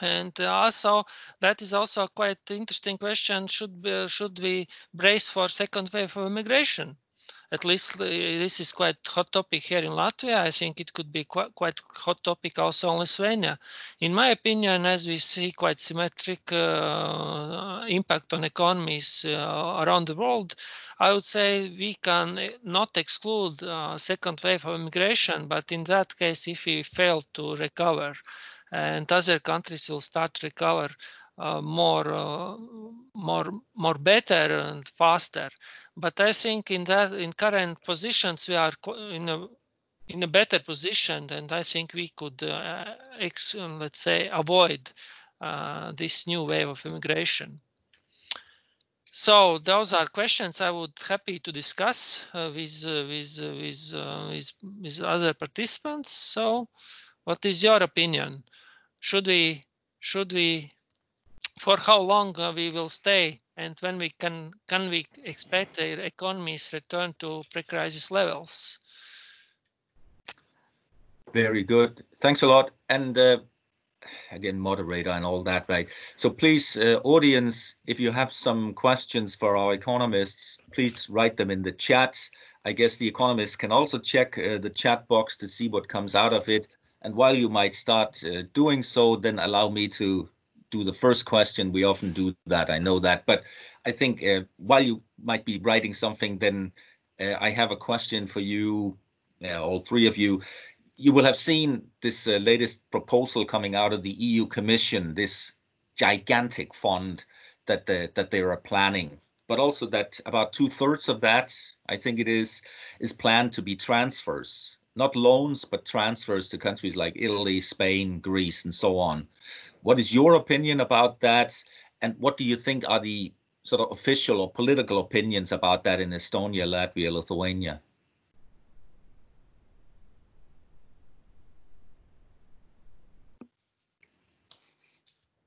And also, that is also a quite interesting question. Should we brace for second wave of immigration? At least this is quite hot topic here in Latvia. I think it could be quite hot topic also in Lithuania. In my opinion, as we see quite symmetric impact on economies around the world, I would say we can not exclude second wave of immigration, but in that case, if we fail to recover and other countries will start to recover, more better and faster. But I think in current positions we are in a better position, and I think we could let's say avoid this new wave of immigration. So those are questions I would happy to discuss with other participants. So, what is your opinion? Should we for how long we will stay, and when we can we expect the economies return to pre-crisis levels? Very good. Thanks a lot. And again, moderator and all that, right? So please, audience, if you have some questions for our economists, please write them in the chat. I guess the economists can also check the chat box to see what comes out of it. And while you might start doing so, then allow me to do the first question. We often do that, I know that. But I think while you might be writing something, then I have a question for you, all three of you. You will have seen this latest proposal coming out of the EU Commission, this gigantic fund that they are planning, but also that about 2/3 of that, I think it is planned to be transfers, not loans, but transfers to countries like Italy, Spain, Greece, and so on. What is your opinion about that? And what do you think are the sort of official or political opinions about that in Estonia, Latvia, Lithuania?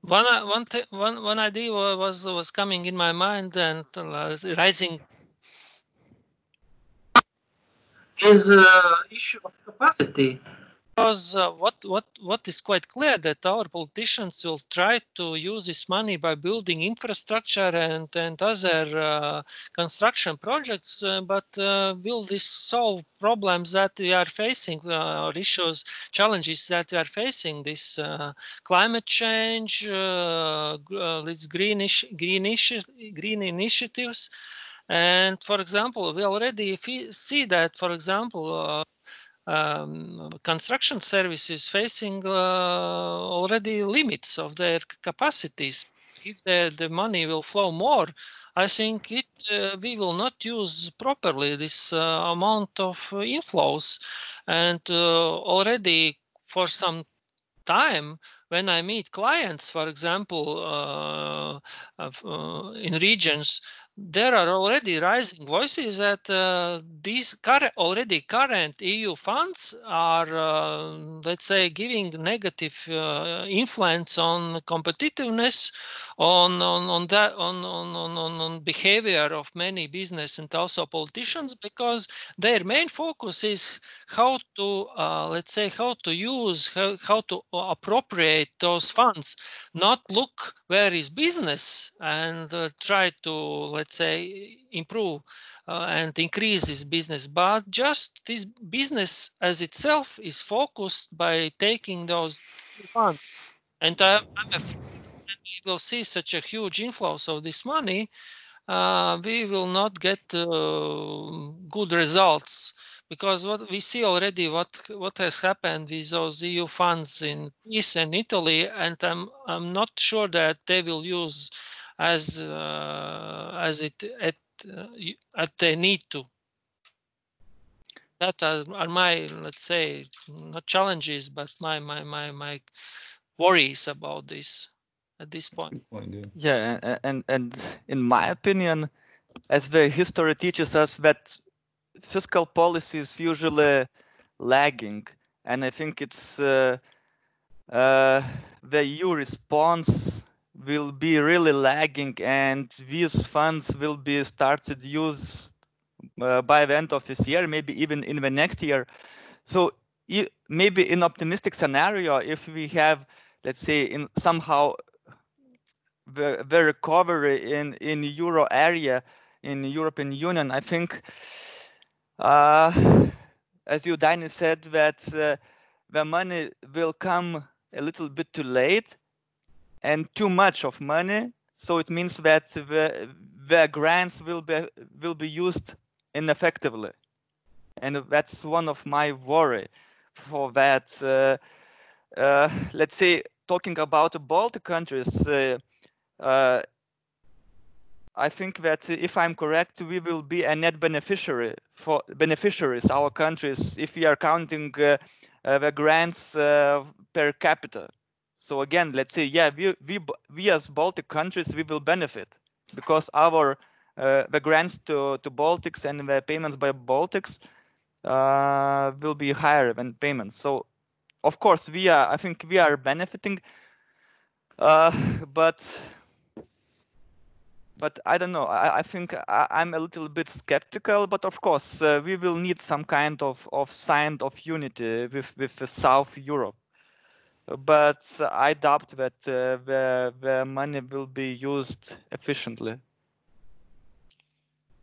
One idea was coming in my mind, and rising is issue of capacity. Because what is quite clear that our politicians will try to use this money by building infrastructure and other construction projects, but will this solve problems that we are facing, or issues, challenges that we are facing? This climate change, these green initiatives, and for example, we already see that, for example. Construction services facing already limits of their capacities. If the money will flow more, I think we will not use properly this amount of inflows. And already for some time, when I meet clients, for example, in regions, there are already rising voices that these already current EU funds are, let's say, giving negative influence on competitiveness, on behavior of many business and also politicians, because their main focus is how to, let's say, how to use, how to appropriate those funds, not look where is business and try to, let's say, improve and increase this business, but just this business as itself is focused by taking those funds. And I'm afraid we will see such a huge inflows of this money, we will not get good results, because what we see already, what has happened with those EU funds in Greece and Italy, and I'm not sure that they will use as they need to. That are my, let's say, not challenges, but my worries about this at this point. Yeah, and in my opinion, as the history teaches us, that fiscal policy is usually lagging, and I think it's the EU response will be really lagging, and these funds will be started use by the end of this year, maybe even in the next year. So maybe in optimistic scenario, if we have, let's say, in somehow the recovery in euro area, in European Union, I think, as you, Dani, said, that the money will come a little bit too late and too much of money. So it means that the grants will be used ineffectively, and that's one of my worry for that. Let's say, talking about the Baltic countries, I think that if I'm correct, we will be a net beneficiaries, our countries, if we are counting the grants per capita. So again, let's say, yeah, we as Baltic countries, we will benefit because our the grants to Baltics and the payments by Baltics will be higher than payments. So of course I think we are benefiting, but I don't know. I think I'm a little bit skeptical. But of course, we will need some kind of sign of unity with South Europe. But I doubt that the money will be used efficiently.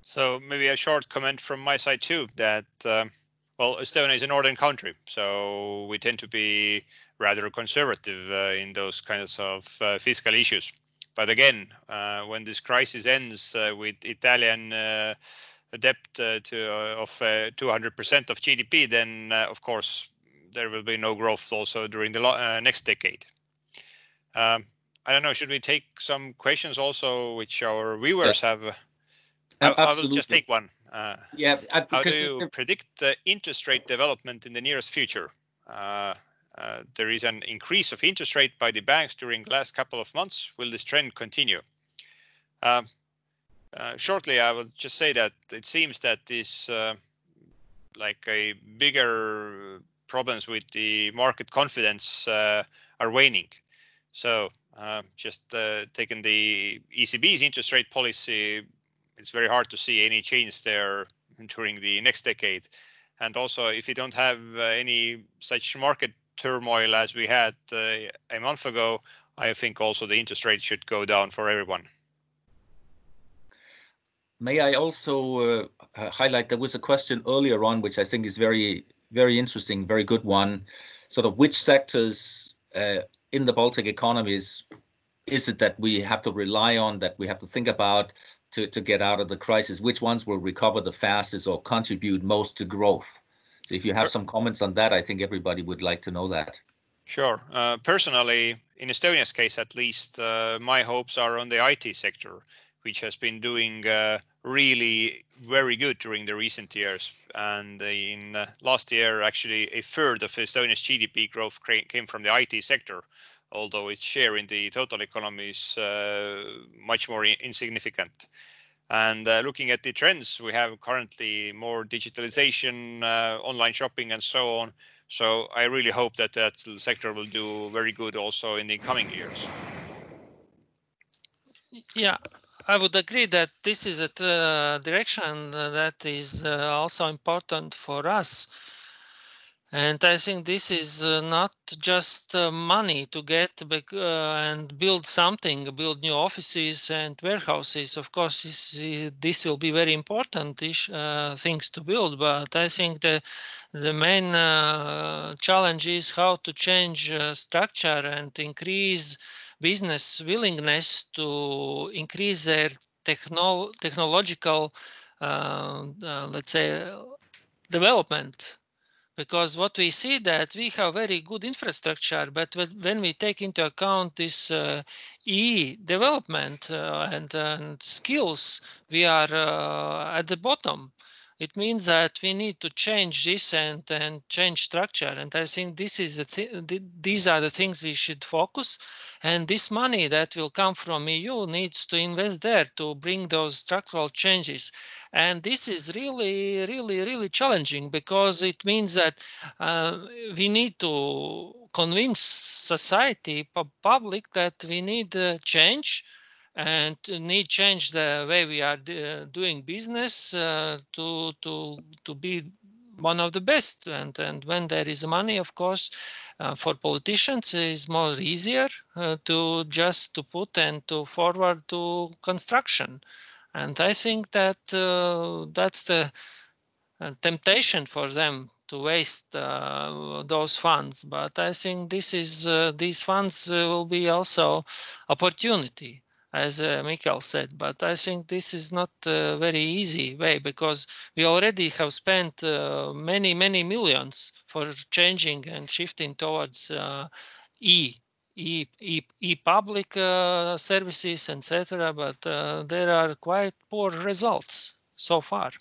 So maybe a short comment from my side too, that well, Estonia is a northern country, so we tend to be rather conservative in those kinds of fiscal issues. But again, when this crisis ends with Italian debt of 200% of GDP, then of course there will be no growth also during the next decade. I don't know, should we take some questions also which our viewers have? I will just take one. How do you predict the interest rate development in the nearest future? There is an increase of interest rate by the banks during the last couple of months. Will this trend continue? Shortly, I will just say that it seems that this like a bigger problems with the market confidence are waning. So just taking the ECB's interest rate policy, it's very hard to see any change there during the next decade. And also, if you don't have any such market turmoil as we had a month ago, I think also the interest rate should go down for everyone. May I also highlight, there was a question earlier on, which I think is very, very interesting, very good one. Sort of which sectors in the Baltic economies is it that we have to rely on, that we have to think about to get out of the crisis? Which ones will recover the fastest or contribute most to growth? So if you have some comments on that, I think everybody would like to know that. Sure. Personally, in Estonia's case, at least, my hopes are on the IT sector, which has been doing really very good during the recent years. And in last year, actually, a third of Estonia's GDP growth came from the IT sector, although its share in the total economy is much more insignificant. And looking at the trends, we have currently more digitalization, online shopping, and so on. So I really hope that that sector will do very good also in the coming years. Yeah, I would agree that this is a direction that is also important for us. And I think this is not just money to get and build something, build new offices and warehouses. Of course, this will be very important things to build. But I think the main challenge is how to change structure and increase business willingness to increase their technological, let's say, development. Because what we see that we have very good infrastructure, but when we take into account this development and skills, we are at the bottom. It means that we need to change this and change structure. And I think this is these are the things we should focus. And this money that will come from EU needs to invest there to bring those structural changes. And this is really, really, really challenging because it means that we need to convince society, public, that we need change and need change the way we are doing business to be one of the best. And when there is money, of course, for politicians, it's more easier to put and to forward to construction. And I think that that's the temptation for them to waste those funds. But I think these funds will be also opportunity, as Mikael said. But I think this is not a very easy way because we already have spent many millions for changing and shifting towards e-public services, etc. But there are quite poor results so far.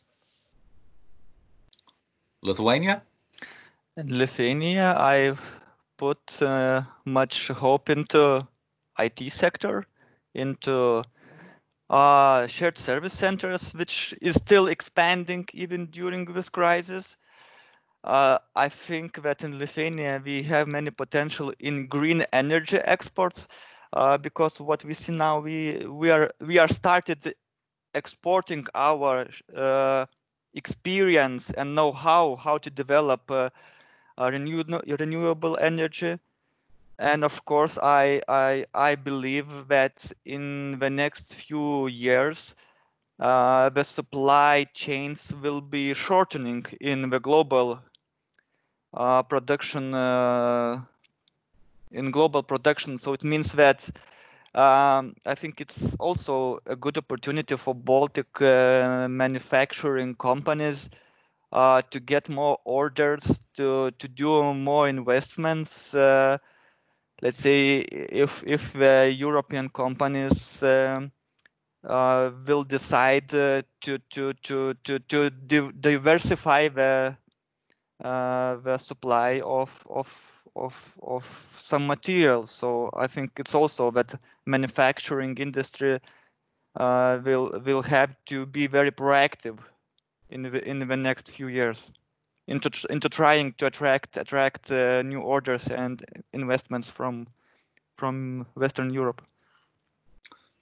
Lithuania? In Lithuania, I've put much hope into IT sector, into shared service centers, which is still expanding even during this crisis. I think that in Lithuania we have many potential in green energy exports, because what we see now, we are started exporting our experience and know-how to develop renewable energy. And of course, I believe that in the next few years, the supply chains will be shortening in the global production. In global production, so it means that I think it's also a good opportunity for Baltic manufacturing companies to get more orders, to do more investments. Let's say if the European companies will decide to diversify the supply of some materials. So I think it's also that manufacturing industry will have to be very proactive in the next few years into trying to attract new orders and investments from Western Europe.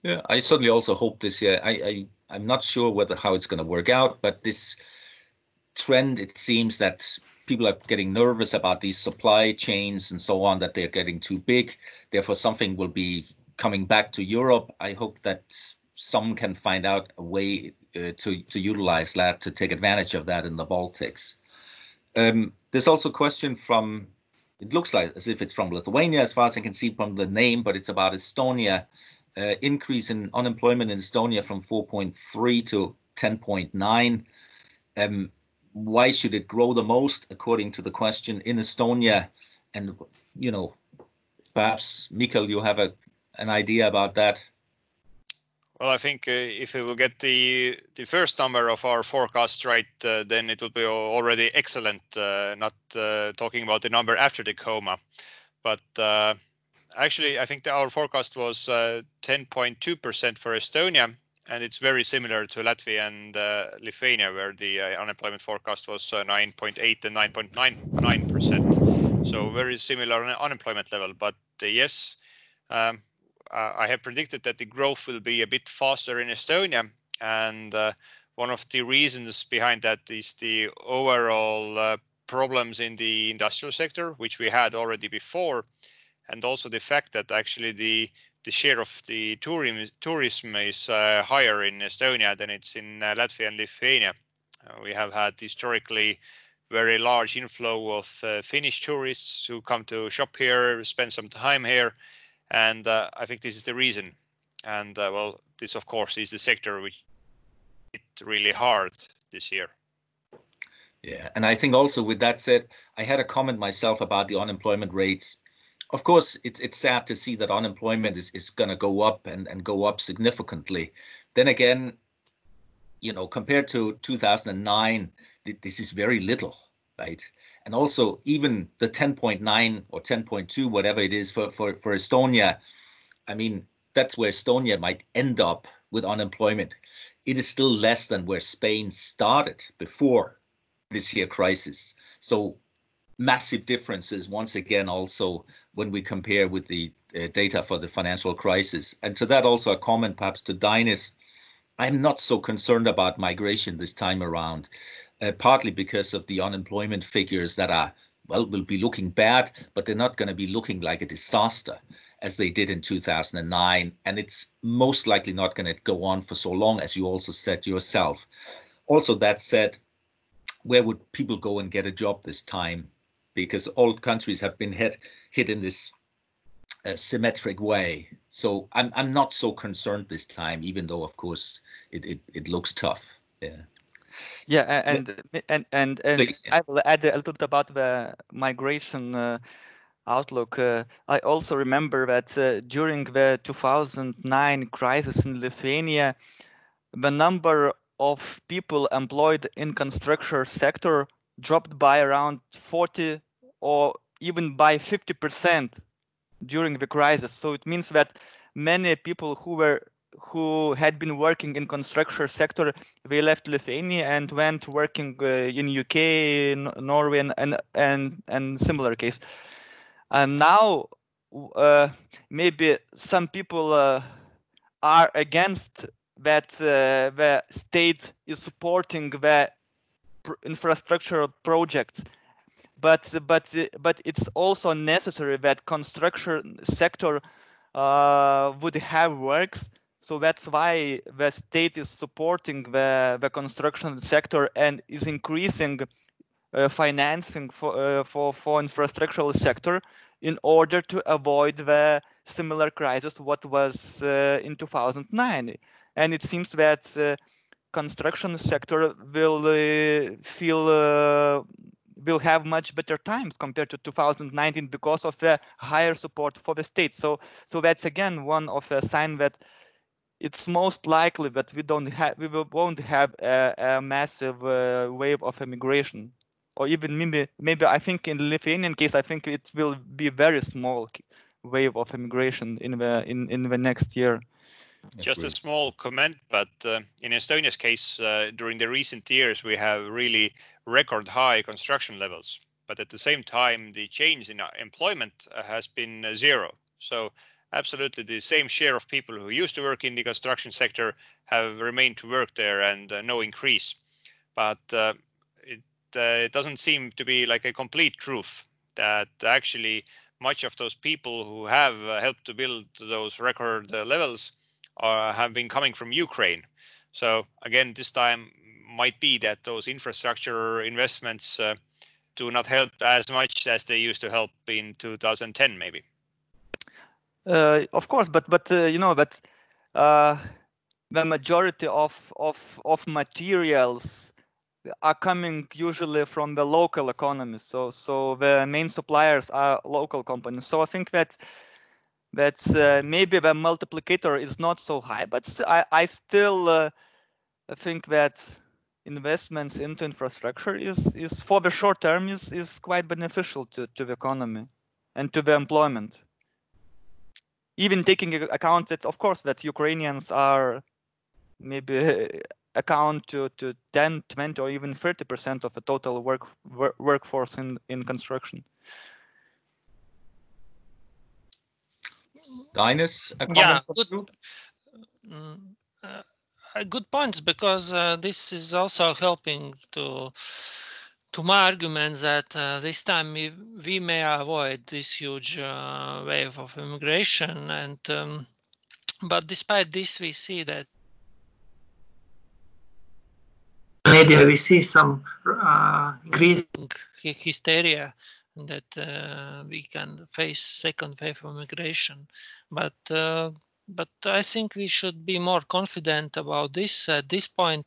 Yeah, I certainly also hope this year. I'm not sure how it's going to work out, but this trend, it seems that people are getting nervous about these supply chains and so on, that they're getting too big. Therefore, something will be coming back to Europe. I hope that some can find out a way to utilize that, to take advantage of that in the Baltics. There's also a question from, it looks like as if it's from Lithuania, as far as I can see from the name, but it's about Estonia. Increase in unemployment in Estonia from 4.3 to 10.9. Why should it grow the most, according to the question, in Estonia? And, you know, perhaps, Mikkel, you have an idea about that? Well, I think if we will get the first number of our forecast right, then it will be already excellent, not talking about the number after the comma. But actually, I think our forecast was 10.2% for Estonia, and it's very similar to Latvia and Lithuania, where the unemployment forecast was 9.8 and 9.99%. So very similar unemployment level. But yes, I have predicted that the growth will be a bit faster in Estonia. And one of the reasons behind that is the overall problems in the industrial sector, which we had already before. And also the fact that actually the share of the tourism is higher in Estonia than it's in Latvia and Lithuania. We have had historically very large inflow of Finnish tourists who come to shop here, spend some time here. And I think this is the reason. And well, this of course is the sector which hit really hard this year. Yeah, and I think also with that said, I had a comment myself about the unemployment rates. Of course, it's sad to see that unemployment is going to go up and go up significantly. Then again, you know, compared to 2009, this is very little, right? And also even the 10.9 or 10.2, whatever it is for Estonia, I mean, that's where Estonia might end up with unemployment. It is still less than where Spain started before this year crisis. So massive differences once again also when we compare with the data for the financial crisis. And to that also a comment perhaps to Dinis. I'm not so concerned about migration this time around, partly because of the unemployment figures that are, well, will be looking bad, but they're not going to be looking like a disaster as they did in 2009. And it's most likely not going to go on for so long, as you also said yourself. Also, that said, where would people go and get a job this time? Because all countries have been hit in this symmetric way. So I'm not so concerned this time, even though, of course, it looks tough. Yeah. Yeah, and Please, yeah. I will add a little bit about the migration. outlook. I also remember that during the 2009 crisis in Lithuania, the number of people employed in construction sector dropped by around 40 or even by 50% during the crisis. So it means that many people who had been working in construction sector, they left Lithuania and went working in UK, Norway, and similar case. And now maybe some people are against that the state is supporting the infrastructure projects, but it's also necessary that construction sector would have works. So that's why the state is supporting the construction sector and is increasing financing for infrastructural sector in order to avoid the similar crisis what was in 2009. And it seems that construction sector will have much better times compared to 2019 because of the higher support for the state. So that's again one of a sign that it's most likely that we won't have a massive wave of immigration, or even maybe I think in the Lithuanian case, I think it will be very small wave of immigration in the next year. Just a small comment, but in Estonia's case, during the recent years, we have really record high construction levels. But at the same time, the change in employment has been zero. So absolutely the same share of people who used to work in the construction sector have remained to work there, and no increase. But it doesn't seem to be like a complete truth that actually much of those people who have helped to build those record levels have been coming from Ukraine. So again, this time might be that those infrastructure investments do not help as much as they used to help in 2010, maybe. Of course, but you know that the majority of materials are coming usually from the local economies. So the main suppliers are local companies. So I think that maybe the multiplicator is not so high, but I still think that investments into infrastructure is for the short term is quite beneficial to the economy and to the employment. Even taking account that, of course, that Ukrainians are maybe account to 10, 20, or even 30% of the total workforce in construction. Dinus, a Yeah, comment? good points, because this is also helping to my argument that this time we may avoid this huge wave of immigration, and but despite this, we see that media we see some increasing hysteria that we can face second wave of immigration, but I think we should be more confident about this at this point,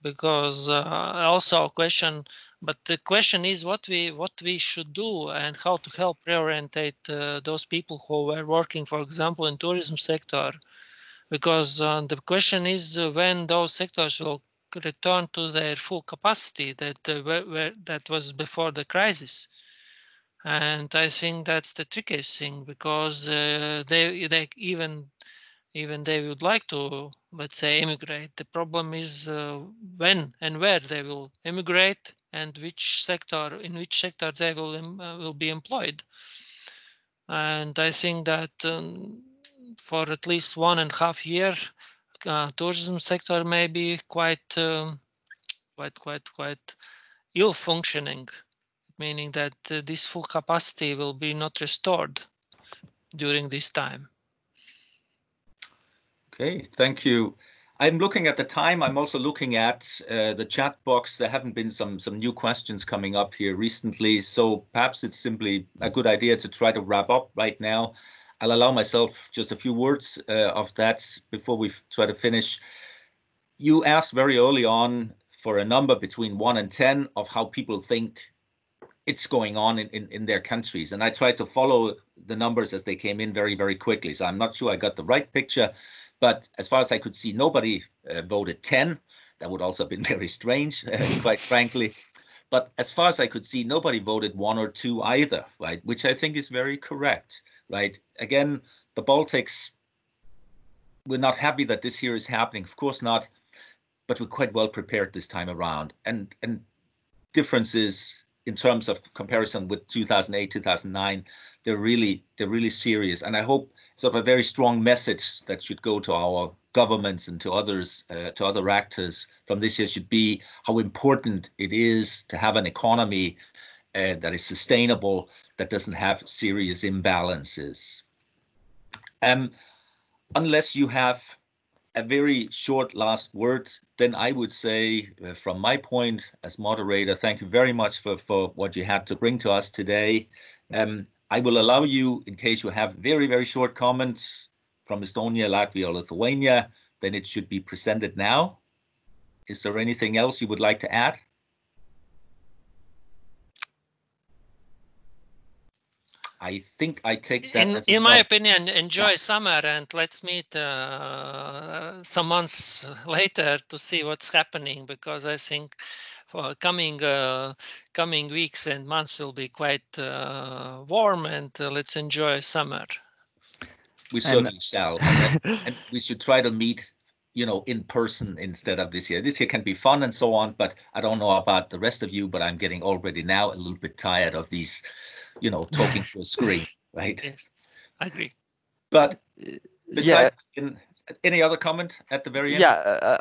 because also a question. But the question is what we should do and how to help reorientate those people who were working, for example, in tourism sector, because the question is when those sectors will return to their full capacity that was before the crisis. And I think that's the trickiest thing, because they even they would like to, let's say, immigrate. The problem is when and where they will immigrate, and in which sector they will be employed. And I think that for at least 1.5 years, tourism sector may be quite ill functioning, meaning that this full capacity will be not restored during this time. Okay, thank you. I'm looking at the time. I'm also looking at the chat box. There haven't been some new questions coming up here recently, so perhaps it's simply a good idea to try to wrap up right now. I'll allow myself just a few words of that before we try to finish. You asked very early on for a number between 1 and 10 of how people think it's going on in their countries. And I tried to follow the numbers as they came in very, very quickly. So I'm not sure I got the right picture, but as far as I could see, nobody voted 10. That would also have been very strange, quite frankly. But as far as I could see, nobody voted 1 or 2 either, right? Which I think is very correct, right? Again, the Baltics, we're not happy that this here is happening, of course not, but we're quite well prepared this time around. And differences in terms of comparison with 2008, 2009, they're really serious. And I hope sort of a very strong message that should go to our governments and to others, to other actors from this year should be how important it is to have an economy that is sustainable, that doesn't have serious imbalances. Unless you have a very short last word, then I would say, from my point as moderator, thank you very much for what you had to bring to us today. I will allow you, in case you have very, very short comments from Estonia, Latvia, or Lithuania, then it should be presented now. Is there anything else you would like to add? I think I take that as in my opinion, enjoy summer and let's meet some months later to see what's happening, because I think for coming weeks and months will be quite warm, and let's enjoy summer. We certainly shall, and we should try to meet, you know, in person instead of this year. This year can be fun and so on, but I don't know about the rest of you, but I'm getting already now a little bit tired of these, you know, talking to a screen, right? Yes, I agree. But besides, any other comment at the very end? Yeah,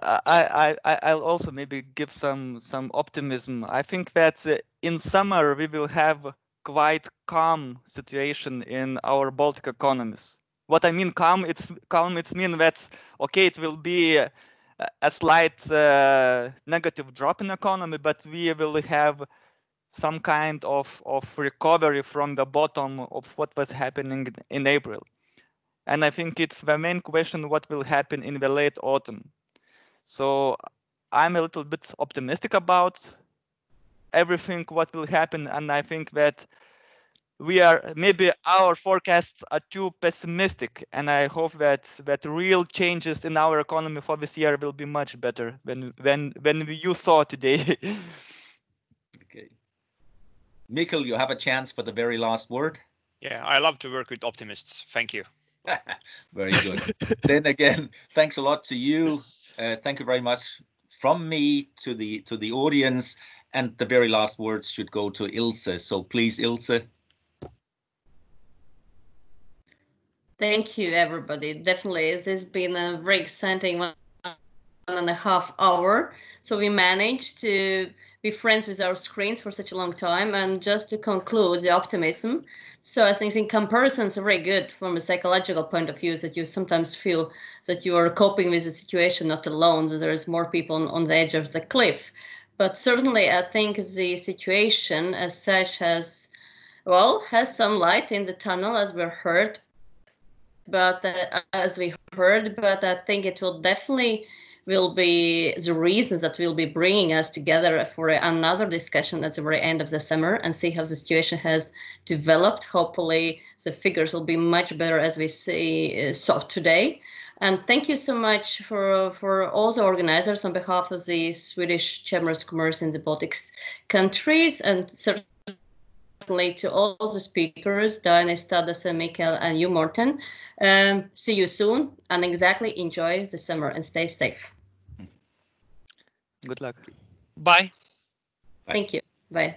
I'll also maybe give some optimism. I think that in summer we will have quite calm situation in our Baltic economies. What I mean calm, it's mean that okay, it will be a slight negative drop in economy, but we will have some kind of recovery from the bottom of what was happening in April. And I think it's the main question, what will happen in the late autumn. So I'm a little bit optimistic about everything, what will happen. And I think that maybe our forecasts are too pessimistic. And I hope that real changes in our economy for this year will be much better than you saw today. Okay. Mikkel, you have a chance for the very last word. Yeah, I love to work with optimists. Thank you. Very good. Then again, thanks a lot to you. Thank you very much from me to the audience. And the very last words should go to Ilse. So please, Ilse. Thank you, everybody. Definitely, this has been a very exciting 1.5 hours. So we managed to be friends with our screens for such a long time. And just to conclude, the optimism. So I think in comparisons are very good from a psychological point of view, that you sometimes feel that you are coping with the situation not alone, that there is more people on the edge of the cliff. But certainly I think the situation as such has some light in the tunnel, as we heard. But I think it will definitely be the reasons that will be bringing us together for another discussion at the very end of the summer and see how the situation has developed. Hopefully the figures will be much better as we saw today. And thank you so much for all the organizers on behalf of the Swedish Chamber of Commerce in the Baltic countries, and certainly to all the speakers, Diane, Stadas, Mikkel, and you, Morten. See you soon, and enjoy the summer and stay safe. Good luck. Bye. Thank you. Bye.